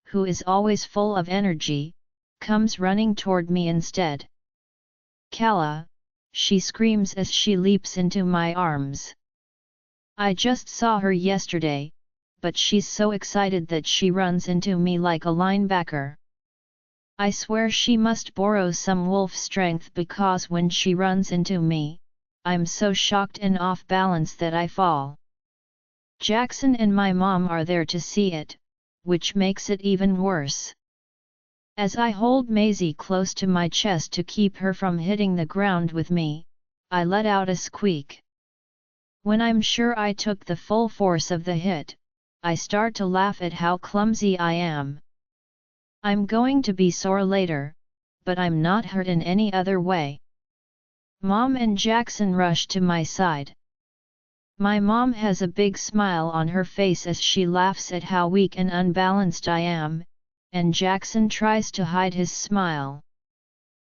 [SPEAKER 1] who is always full of energy, comes running toward me instead. Kala, she screams as she leaps into my arms. I just saw her yesterday, but she's so excited that she runs into me like a linebacker. I swear she must borrow some wolf strength because when she runs into me, I'm so shocked and off balance that I fall. Jackson and my mom are there to see it, which makes it even worse. As I hold Maisie close to my chest to keep her from hitting the ground with me, I let out a squeak. When I'm sure I took the full force of the hit, I start to laugh at how clumsy I am. I'm going to be sore later, but I'm not hurt in any other way. Mom and Jackson rush to my side. My mom has a big smile on her face as she laughs at how weak and unbalanced I am, and Jackson tries to hide his smile.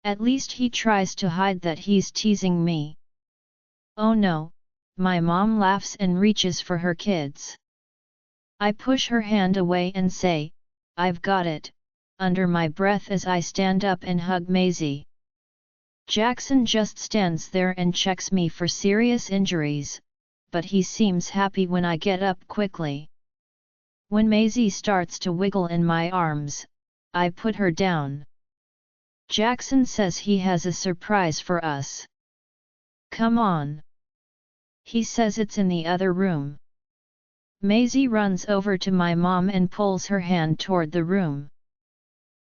[SPEAKER 1] At least he tries to hide that he's teasing me. Oh no, my mom laughs and reaches for her kids. I push her hand away and say, "I've got it," under my breath as I stand up and hug Maisie. Jackson just stands there and checks me for serious injuries, but he seems happy when I get up quickly. When Maisie starts to wiggle in my arms, I put her down. Jackson says he has a surprise for us. Come on. He says it's in the other room. Maisie runs over to my mom and pulls her hand toward the room.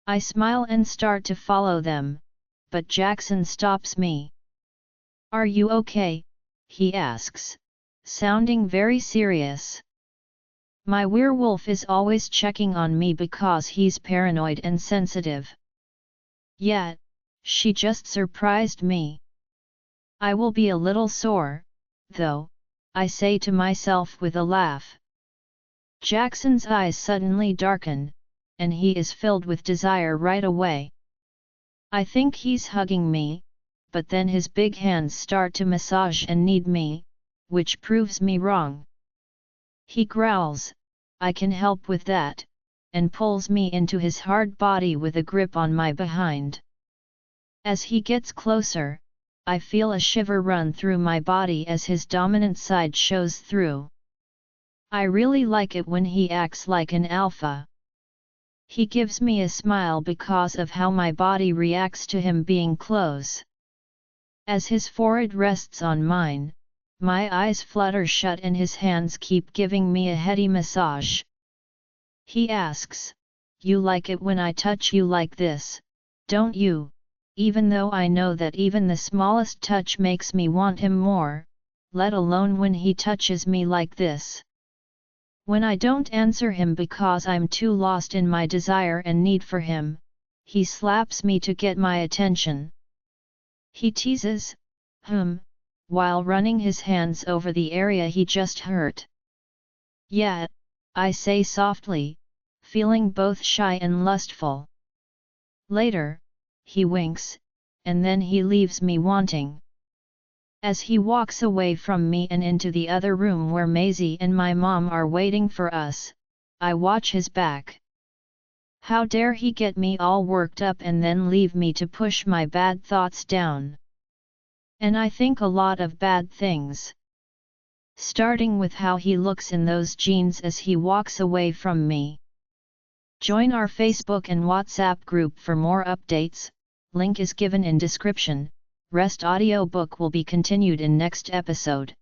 [SPEAKER 1] I smile and start to follow them, but Jackson stops me. "Are you okay?" he asks, sounding very serious. My werewolf is always checking on me because he's paranoid and sensitive. Yeah, she just surprised me. I will be a little sore, though, I say to myself with a laugh. Jackson's eyes suddenly darken, and he is filled with desire right away. I think he's hugging me, but then his big hands start to massage and knead me, which proves me wrong. He growls, "I can help with that," and pulls me into his hard body with a grip on my behind. As he gets closer, I feel a shiver run through my body as his dominant side shows through. I really like it when he acts like an alpha. He gives me a smile because of how my body reacts to him being close. As his forehead rests on mine, My eyes flutter shut and his hands keep giving me a heady massage. He asks, "You like it when I touch you like this, don't you?" Even though I know that even the smallest touch makes me want him more, let alone when he touches me like this. When I don't answer him because I'm too lost in my desire and need for him, he slaps me to get my attention. He teases, while running his hands over the area he just hurt. "Yeah," I say softly, feeling both shy and lustful. Later, he winks, and then he leaves me wanting. As he walks away from me and into the other room where Maisie and my mom are waiting for us, I watch his back. How dare he get me all worked up and then leave me to push my bad thoughts down? And I think a lot of bad things. Starting with how he looks in those jeans as he walks away from me. Join our Facebook and WhatsApp group for more updates, link is given in description. Rest audiobook will be continued in next episode.